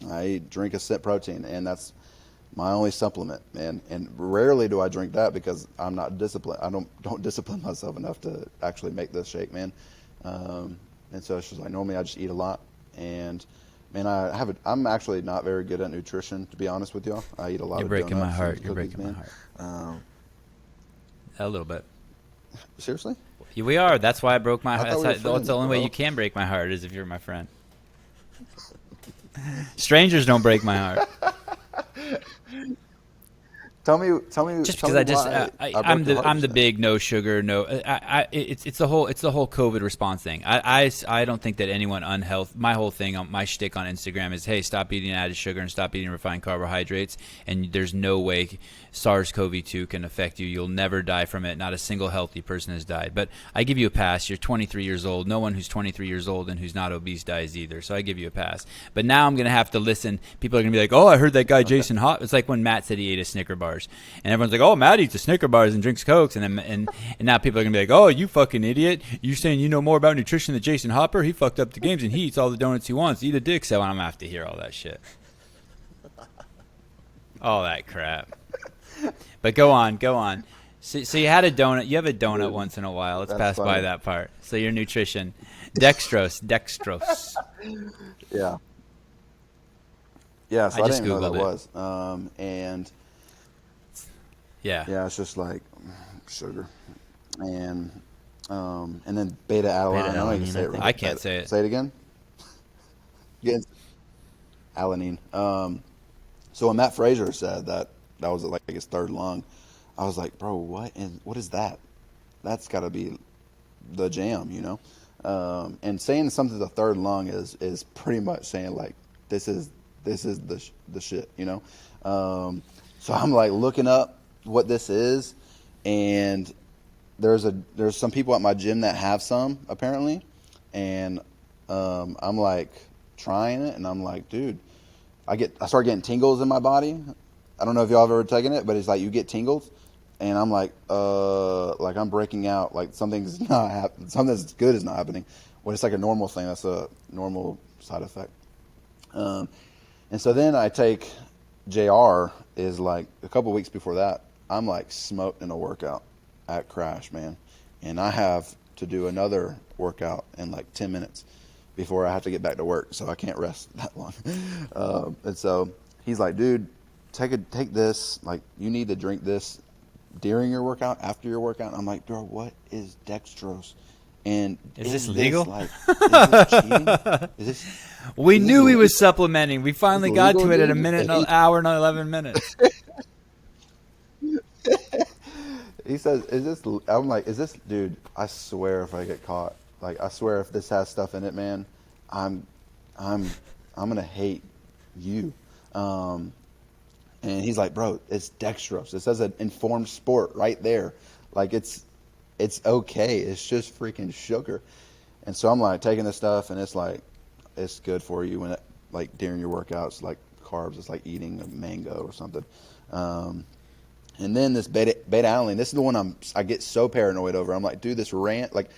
I drink a Sit protein, and that's my only supplement, man. And rarely do I drink that because I'm not disciplined. I don't discipline myself enough to actually make this shake, man. And so it's just like normally I just eat a lot, and man, I'm actually not very good at nutrition, to be honest with y'all. I eat a lot You're of breaking donuts my heart. and You're cookies, breaking my man. heart. A little bit. Seriously? We are. That's why I broke my I heart. thought we were That's friends, the only way bro. you can break my heart is if you're my friend. Strangers don't break my heart. Tell me. Just tell because me why I I'm broke your heart, the you said. big no sugar, no. It's the whole COVID response thing. I don't think that anyone unhealthy. My whole thing on my shtick on Instagram is, hey, stop eating added sugar and stop eating refined carbohydrates. And there's no way SARS-CoV-2 can affect you. You'll never die from it. Not a single healthy person has died. But I give you a pass. You're 23 years old. No one who's 23 years old and who's not obese dies either. So I give you a pass. But now I'm gonna have to listen. People are gonna be like, oh, I heard that guy Jayson Hop. It's like when Matt said he ate a Snicker bars. And everyone's like, oh, Matt eats a Snicker bars and drinks Cokes. And now people are going to be like, oh, you fucking idiot. You're saying you know more about nutrition than Jayson Hopper? He fucked up the games and he eats all the donuts he wants. Eat a dick. So I'm going to have to hear all that shit. All that crap. But go on. So you had a donut. You have a donut once in a while. Let's pass by funny. that part. So your nutrition. Dextrose. Yeah. Yeah, so I I, just didn't know Googled that it. was. Yeah, it's just like sugar, and then beta alanine. I don't know how you say it right. I can't say it. Say it again. Again. Alanine. So when Matt Frazier said that was like his third lung, I was like, bro, what? And what is that? That's got to be the jam, you know. And saying something's a third lung is pretty much saying like this is the shit, you know. So I'm like looking up what this is, and there's some people at my gym that have some apparently, and I'm like trying it, and I'm like, dude, I start getting tingles in my body. I don't know if y'all have ever taken it, but it's like you get tingles, and I'm like I'm breaking out, like something's good is not happening. When it's like a normal thing, that's a normal side effect. And so then I take JR is like a couple weeks before that, I'm like smoked in a workout at Crash, man. And I have to do another workout in like 10 minutes before I have to get back to work. So I can't rest that long. And so he's like, dude, take this. Like, you need to drink this during your workout, after your workout. And I'm like, bro, what is dextrose? And Is this legal? Is this cheating? We knew he was supplementing. We finally got legal, to it at a dude? minute, an hour, and 11 minutes. He says, "Is this?" I'm like, "Is this, dude?" I swear, if I get caught, like, I swear, if this has stuff in it, man, I'm gonna hate you. And he's like, "Bro, it's dextrose. It says an informed sport right there. Like, it's okay. It's just freaking sugar." And so I'm like taking this stuff, and it's like, it's good for you when like during your workouts, like carbs. It's like eating a mango or something. And then this beta alanine, this is the one I get so paranoid over. I'm like, dude, this rant, like,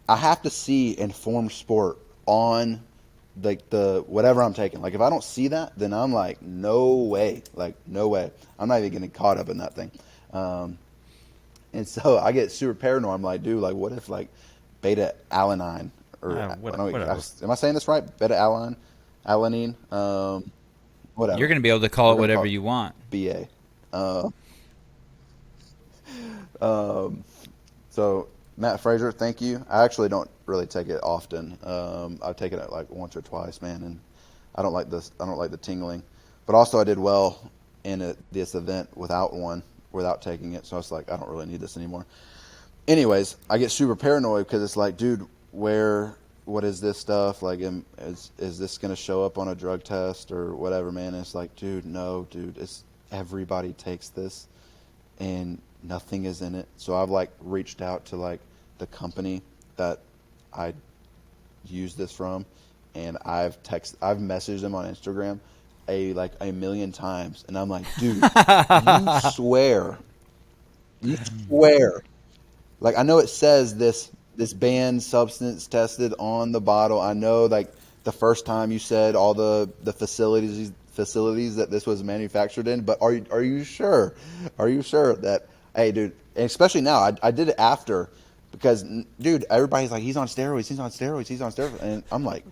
I have to see informed sport on like the whatever I'm taking. Like, if I don't see that, then I'm like, no way. Like, no way. I'm not even getting caught up in that thing. And so I get super paranoid. I'm like, dude, like, what if like beta alanine or whatever. am I saying this right? Beta alanine, whatever. You're going to be able to call it We're gonna whatever call it you want. BA. So Matt Frazier, thank you. I actually don't really take it often. I take it like once or twice, man, and I don't like this. I don't like the tingling. But also, I did well in this event without taking it. So I was like, I don't really need this anymore. Anyways, I get super paranoid because it's like, dude, what is this stuff? Like, is this going to show up on a drug test or whatever, man? And it's like, dude, no, dude, everybody takes this and nothing is in it. So I've like reached out to like the company that I use this from, and I've messaged them on Instagram a million times, and I'm like, dude, you swear, like, I know it says this banned substance tested on the bottle. I know, like, the first time you said all the facilities that this was manufactured in, but are you sure? Are you sure that, hey, dude, and especially now, I did it after because, dude, everybody's like, he's on steroids, and I'm like,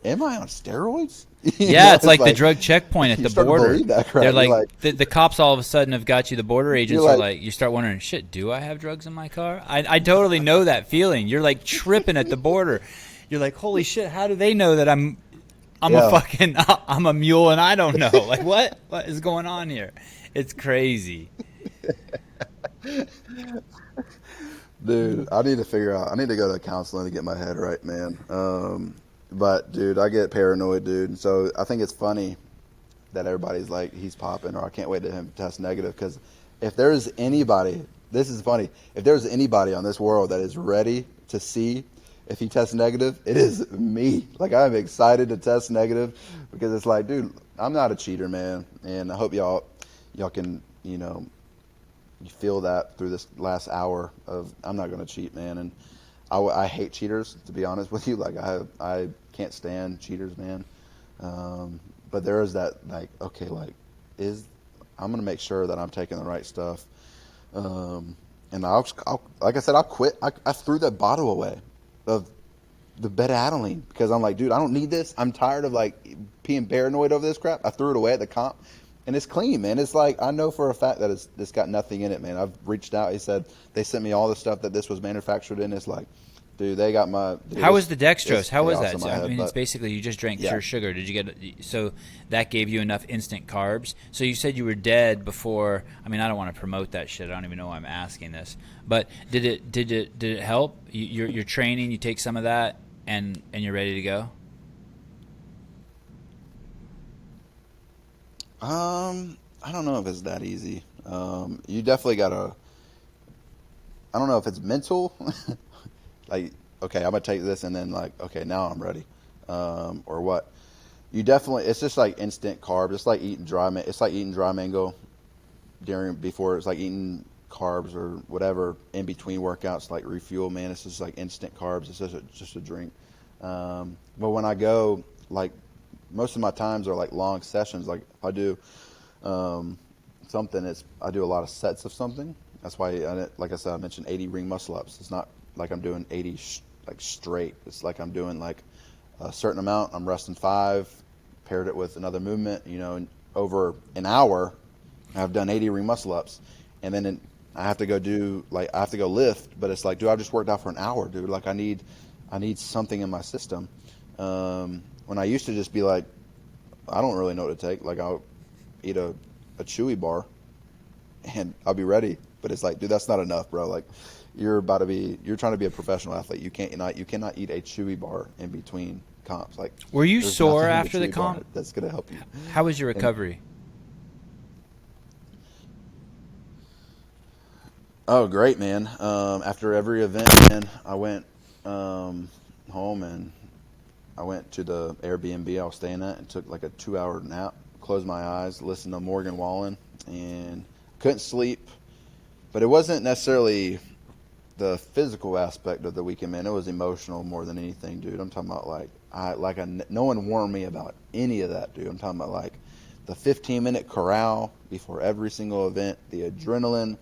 am I on steroids? Yeah, it's like the drug checkpoint at you the start to border. believe that crap. They're You're like, the cops all of a sudden have got you. The border agents You're are like- like, you start wondering, shit, do I have drugs in my car? I totally know that feeling. You're like tripping at the border. You're like, holy shit, how do they know that I'm Yeah. a fucking I'm a mule and I don't know? Like, what is going on here? It's crazy. Dude, I need to figure out. I need to go to counseling to get my head right, man. But dude, I get paranoid, dude. So I think it's funny that everybody's like, he's popping, or I can't wait to him test negative. Because if there's anybody, this is funny. If there's anybody on this world that is ready to see if he tests negative, it is me. Like, I'm excited to test negative because it's like, dude, I'm not a cheater, man. And I hope y'all can, you feel that through this last hour of I'm not going to cheat, man. And I hate cheaters, to be honest with you. Like, I can't stand cheaters, man. But there is that, like, okay, like, I'm going to make sure that I'm taking the right stuff. And I'll like I said, I'll quit. I threw that bottle away of the beta-alanine because I'm like, dude, I don't need this. I'm tired of, like, being paranoid over this crap. I threw it away at the comp. And it's clean, man. It's like, I know for a fact that it's got nothing in it, man. I've reached out. He said they sent me all the stuff that this was manufactured in. It's like, dude, they got my. Dude, How was the dextrose? How was chaos that? in my I head, mean, it's but- basically you just drank Yeah. pure sugar. Did you get so that gave you enough instant carbs? So you said you were dead before. I mean, I don't want to promote that shit. I don't even know why I'm asking this. But did it help? You're training. You take some of that, and you're ready to go. I don't know if it's that easy. You definitely gotta. I don't know if it's mental. Like, okay, I'm gonna take this, and then, like, okay, now I'm ready, or what. You definitely. It's just like instant carbs. It's like eating It's like eating dry mango before. It's like eating carbs or whatever in between workouts, like refuel. Man, it's just like instant carbs. It's just a drink. But when I go, like, most of my times are like long sessions. Like, if I do something, I do a lot of sets of something. That's why, like I said, I mentioned 80 ring muscle ups. It's not like I'm doing 80 like straight. It's like I'm doing like a certain amount. I'm resting 5, paired it with another movement. And over an hour, I've done 80 ring muscle ups, and then I have to go lift. But it's like, dude, I just worked out for an hour, dude. Like, I need something in my system. When I used to just be like, I don't really know what to take. Like, I'll eat a Chewy bar and I'll be ready. But it's like, dude, that's not enough, bro. Like, you're trying to be a professional athlete. You cannot eat a Chewy bar in between comps. Like, Were you there's sore nothing in after the Chewy bar comp? that's gonna help you. How was your recovery? Oh, great, man. After every event, man, I went home and I went to the Airbnb I was staying at and took like a 2-hour nap, closed my eyes, listened to Morgan Wallen, and couldn't sleep. But it wasn't necessarily the physical aspect of the weekend, man. It was emotional more than anything, dude. I'm talking about no one warned me about any of that, dude. I'm talking about like the 15-minute corral before every single event, the adrenaline,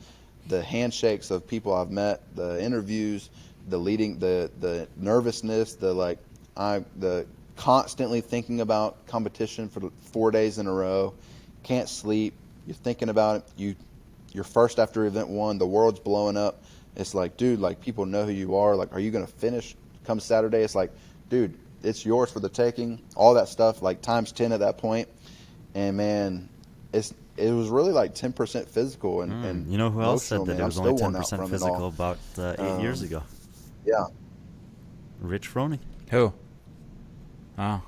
the handshakes of people I've met, the interviews, the nervousness, the constantly thinking about competition for 4 days in a row, can't sleep, you're thinking about it, you're first after event 1, the world's blowing up. It's like, dude, like, people know who you are. Like, are you going to finish come Saturday? It's like, dude, it's yours for the taking. All that stuff, like, times 10 at that point. And, man, it was really like 10% physical and you know who else said emotional, that man. it was I'm only still worn out 10% from it physical all. about 8 years ago? Yeah. Rich Froning. Who? Oh.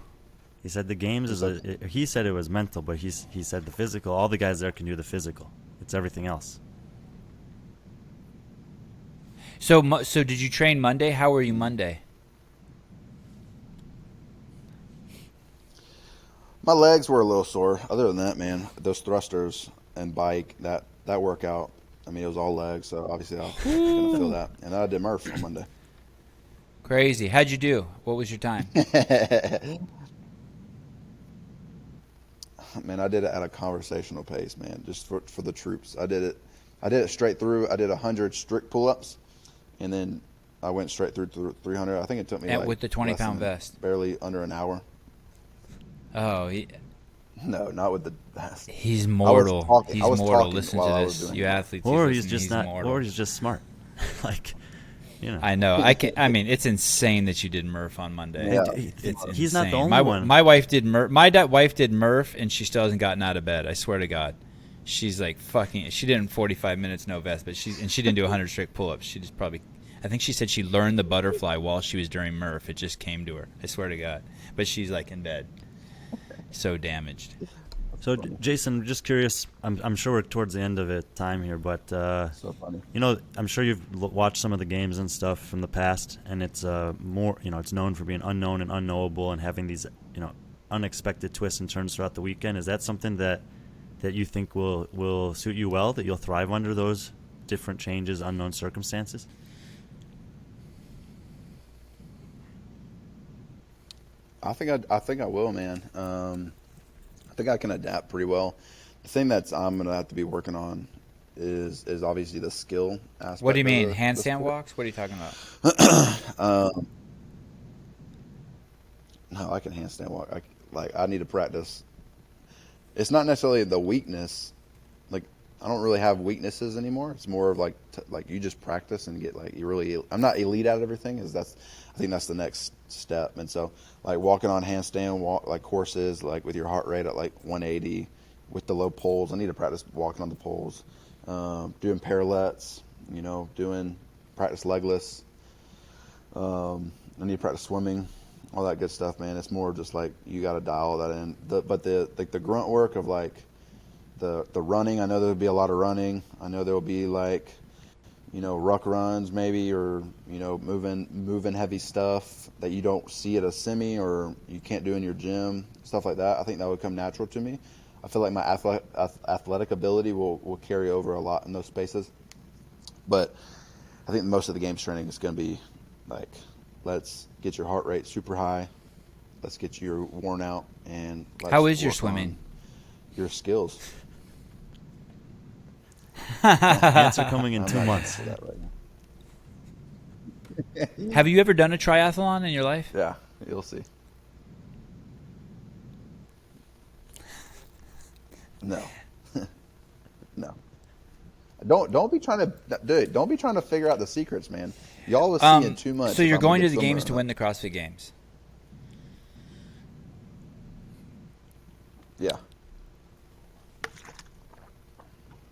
He said the games he said it was mental, but he said the physical. All the guys there can do the physical. It's everything else. So did you train Monday? How were you Monday? My legs were a little sore. Other than that, man, those thrusters and bike, that workout, I mean, it was all legs, so obviously I was going to feel that. And then I did Murph on Monday. Crazy. How'd you do? What was your time? Man, I did it at a conversational pace, man, just for the troops. I did it straight through. I did 100 strict pull-ups, and then I went straight through to 300. I think it took me With the 20-pound vest. barely under an hour. Oh, No, not with the vest. he's mortal. He's mortal. Listen to while I was this. doing You it. athletes. Or you he's listen, just not. mortal. Or he's just smart. Like, you know. I know. I mean, it's insane that you did Murph on Monday. Yeah. It's He's not the insane. only one. My wife did Murph. Wife did Murph, and she still hasn't gotten out of bed. I swear to God. She's like fucking. She did it in 45 minutes, no vest, but she didn't do 100 strict pull-ups. She just probably. I think she said she learned the butterfly while she was during Murph. It just came to her. I swear to God. But she's like in bed, so damaged. So, Jayson, just curious. I'm sure we're towards the end of it time here, but So funny. you know, I'm sure you've watched some of the games and stuff from the past, and it's more, you know, it's known for being unknown and unknowable and having these, you know, unexpected twists and turns throughout the weekend. Is that something that you think will suit you well? That you'll thrive under those different changes, unknown circumstances? I think I will, man. I think I can adapt pretty well. The thing I'm gonna have to be working on is obviously the skill aspect. What do you of mean? the Handstand sport. walks? What are you talking about? No, I can handstand walk. I need to practice. It's not necessarily the weakness. Like, I don't really have weaknesses anymore. It's more of like you just practice and get I'm not elite at everything. I think that's the next step. And so, like, walking on handstand walk like courses, like with your heart rate at like 180 with the low poles. I need to practice walking on the poles, doing parallettes, you know, practice legless. I need to practice swimming, all that good stuff, man. It's more just like you got to dial that in. But the grunt work of like the running, I know there'll be a lot of running. I know there'll be like, you know, ruck runs maybe, or, you know, moving heavy stuff that you don't see at a semi or you can't do in your gym, stuff like that. I think that would come natural to me. I feel like my athletic ability will carry over a lot in those spaces. But I think most of the games training is going to be like, let's get your heart rate super high, let's get you worn out, and let's How is your work swimming? on your skills. Answer coming in I'm 2 not months. gonna answer that right now. Have you ever done a triathlon in your life? Yeah, you'll see. No. No. Don't be trying to figure out the secrets, man. Y'all was seeing too much. So if you're I'm a going good to the swimmer games or to not. win the CrossFit Games. Yeah.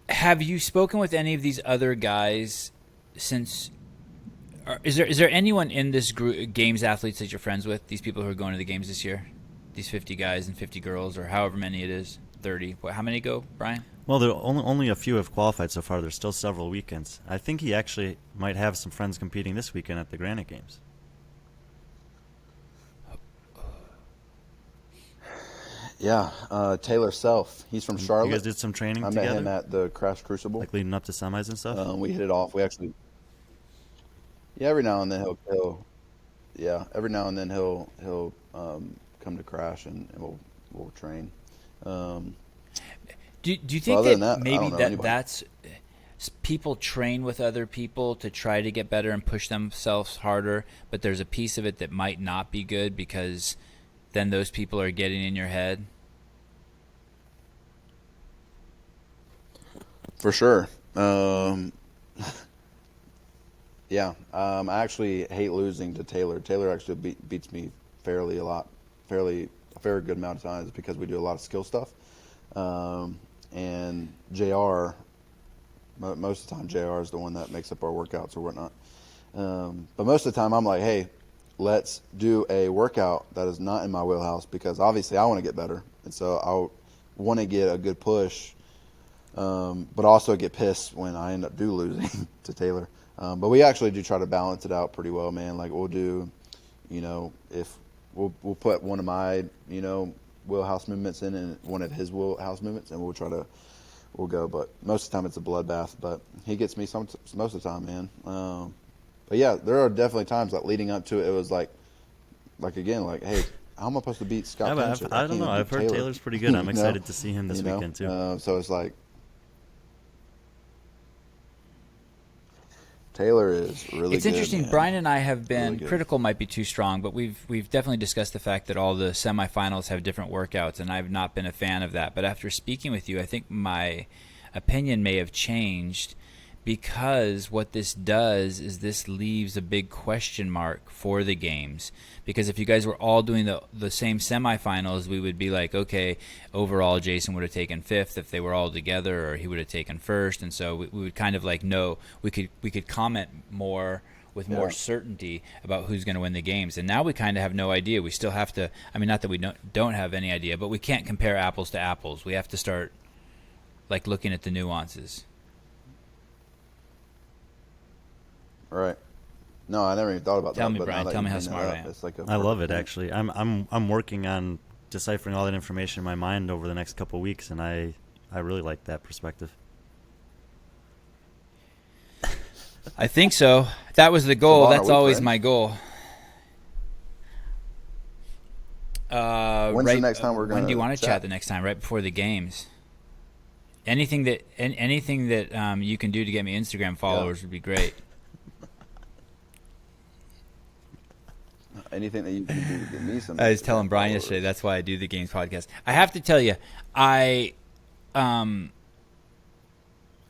Have you spoken with any of these other guys since? Is there anyone in this group, games athletes that you're friends with? These people who are going to the games this year, these 50 guys and 50 girls, or however many it is, 30. How many go, Brian? Well, there only a few have qualified so far. There's still several weekends. I think he actually might have some friends competing this weekend at the Granite Games. Yeah. Taylor Self. He's from Charlotte. You guys did some training I together? met him at the Crash Crucible. Like leading up to semis and stuff? We hit it off. We actually. Yeah, every now and then he'll come to Crash and we'll train. Do you Well, think other that than that, I maybe don't know anybody. that's people train with other people to try to get better and push themselves harder, but there's a piece of it that might not be good because then those people are getting in your head? For sure. Yeah. I actually hate losing to Taylor. Taylor actually beats me a fair good amount of times because we do a lot of skill stuff. And JR, most of the time JR is the one that makes up our workouts or whatnot. But most of the time I'm like, hey, let's do a workout that is not in my wheelhouse because obviously I want to get better. And so I want to get a good push, but also get pissed when I end up losing to Taylor. But we actually do try to balance it out pretty well, man. Like we'll do, you know, if we'll put one of my, you know, wheelhouse movements in and one of his wheelhouse movements, and we'll go. But most of the time it's a bloodbath. But he gets me most of the time, man. But yeah, there are definitely times like leading up to it, it was like again, like, hey, how am I supposed to beat Scott Yeah, but Pinchuk? I don't know. I've heard Taylor's pretty good. I'm excited to see him this weekend too. So it's like Taylor is really It's good. interesting. Man. Brian and I have been Really critical, might be too strong, but we've definitely discussed the fact that all the semifinals have different workouts, and I've not been a fan of that. But after speaking with you, I think my opinion may have changed, because what this does is this leaves a big question mark for the games. Because if you guys were all doing the same semifinals, we would be like, okay, overall Jayson would have taken 5th if they were all together, or he would have taken 1st, and so we would kind of like know, we could comment more with more certainty about who's going to win the games. And now we kind of have no idea. We still have to, I mean, not that we don't have any idea, but we can't compare apples to apples. We have to start like looking at the nuances. Right. No, I never even thought about that. Tell me, but Brian. now that Tell you me how bring that smart I up, am. it's like I love it, perfect actually. I'm working on deciphering all that information in my mind over the next couple of weeks, and I really like that perspective. I think so. That was the goal. Sevan, are That's we always friends? my goal. When's the next time we're When do you gonna want to chat the next time? Right before the games. Anything that you can do to get me Instagram followers would be great. Anything that you can do to give me some. I was telling Brian yesterday, that's why I do the games podcast. I have to tell you, I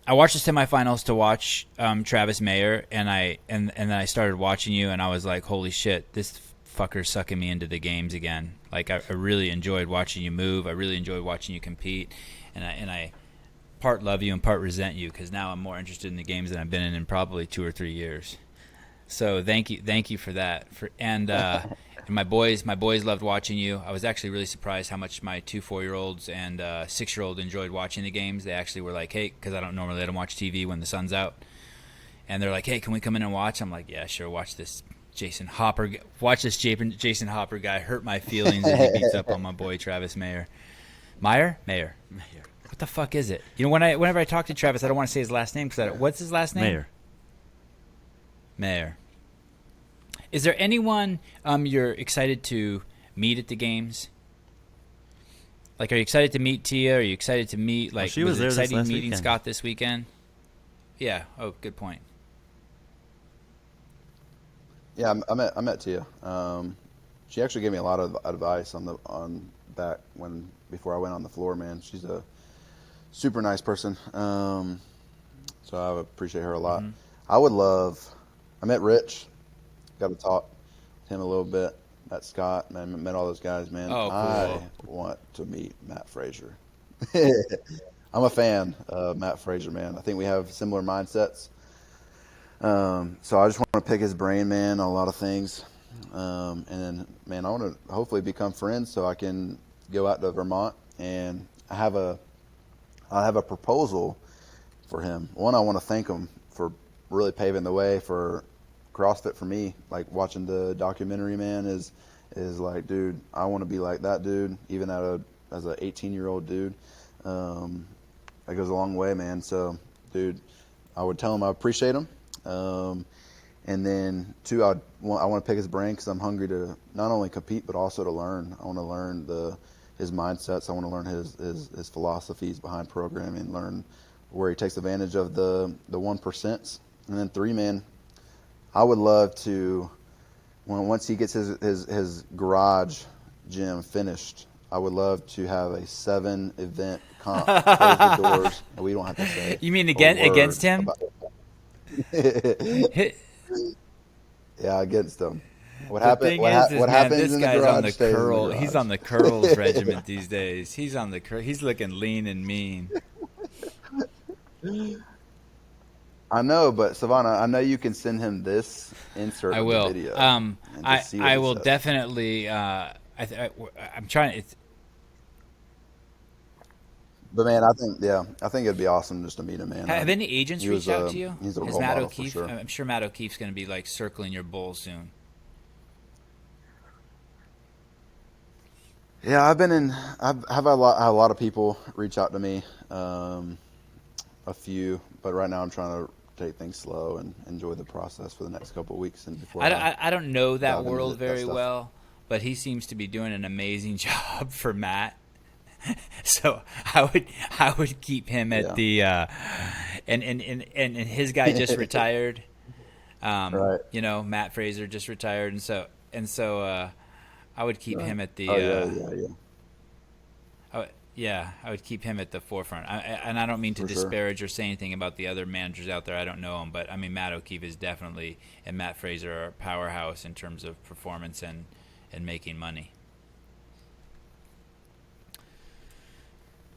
watched the semifinals to watch Travis Mayer, and then I started watching you, and I was like, holy shit, this fucker's sucking me into the games again. Like, I really enjoyed watching you move. I really enjoyed watching you compete, and I part love you and part resent you, because now I'm more interested in the games than I've been in probably 2 or 3 years. So thank you for that. And my boys loved watching you. I was actually really surprised how much my 2 4-year-olds and 6-year-old enjoyed watching the games. They actually were like, hey, because I don't normally let them watch TV when the sun's out, and they're like, hey, can we come in and watch? I'm like, yeah, sure. Watch this Jason Hopper guy hurt my feelings, and he beats up on my boy Travis Mayer. Mayer. What the fuck is it? You know, whenever I talk to Travis, I don't want to say his last name, because what's his last name? Mayer. Is there anyone you're excited to meet at the games? Like, are you excited to meet Tia? Are you excited to meet, like, she was there this exciting last meeting weekend. Scott this weekend? Yeah. Oh, good point. Yeah, I met Tia. She actually gave me a lot of advice before I went on the floor. Man, she's a super nice person. So I appreciate her a lot. Mm-hmm. I met Rich. Got to talk to him a little bit. Met Scott. Met all those guys. Man, Oh, cool. I want to meet Matt Frazier. I'm a fan of Matt Frazier, man. I think we have similar mindsets. So I just want to pick his brain, man, on a lot of things. And then, man, I want to hopefully become friends so I can go out to Vermont, and I have a proposal for him. One, I want to thank him for really paving the way for CrossFit for me. Like, watching the documentary, man, is like, dude, I want to be like that dude, even as an 18-year-old dude. That goes a long way, man. So, dude, I would tell him I appreciate him. And then 2, I want to pick his brain, because I'm hungry to not only compete but also to learn. I want to learn his mindsets. I want to learn his philosophies behind programming, learn where he takes advantage of the 1%. And then 3, man, I would love to, once he gets his garage gym finished, I would love to have a 7-event comp. Close the doors. We don't have to say. You mean a word against him? Yeah, against him. What The happened? thing What is, man, happens this in the guy's garage on the stays in the curl. garage. He's on the curls regiment these days. He's on the he's looking lean and mean. I know, but Savannah, I know you can send him this insert I of will. the video. and just see what I he will says. definitely. I'm trying. But man, I think it'd be awesome just to meet him, man. Have any agents He was reached out to you? He's a Has role Matt model for O'Keefe? sure. I'm sure Matt O'Keefe's going to be like circling your bowl soon. Yeah, I've had a lot of people reach out to me, a few, but right now I'm trying to take things slow and enjoy the process for the next couple of weeks. And before I don't know that dive into world that very stuff. well, but he seems to be doing an amazing job for Matt. So I would keep him at the and his guy just retired. Right. You know, Matt Fraser just retired, and so I would keep him at the I would keep him at the forefront. And I don't mean to For sure. disparage or say anything about the other managers out there. I don't know them, but I mean Matt O'Keefe is definitely, and Matt Fraser are a powerhouse in terms of performance and making money.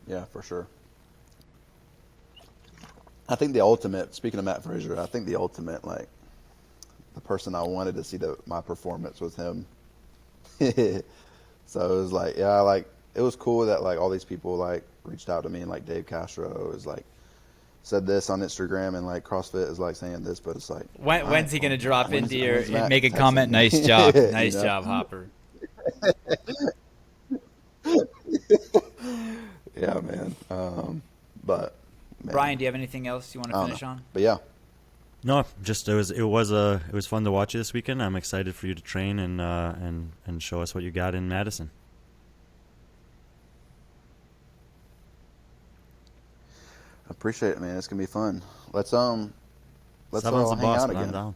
Yeah, for sure. I think the ultimate, speaking of Matt Fraser, I think the ultimate, like, the person I wanted to see my performance was him. So it was like, yeah, like, it was cool that, like, all these people, like, reached out to me, and, like, Dave Castro is, like, said this on Instagram, and, like, CrossFit is, like, saying this, but it's like, When's he going to drop into your, when's Matt make a texting comment? me? Nice job. You Nice know? job, Hopper. Yeah, man. But, man, Brian, do you have anything else you want to I don't finish know. on? But, yeah. No, just it was fun to watch you this weekend. I'm excited for you to train and show us what you got in Madison. I appreciate it, man. It's gonna be fun. Let's Sevan's all the hang boss, out but I'm again. down.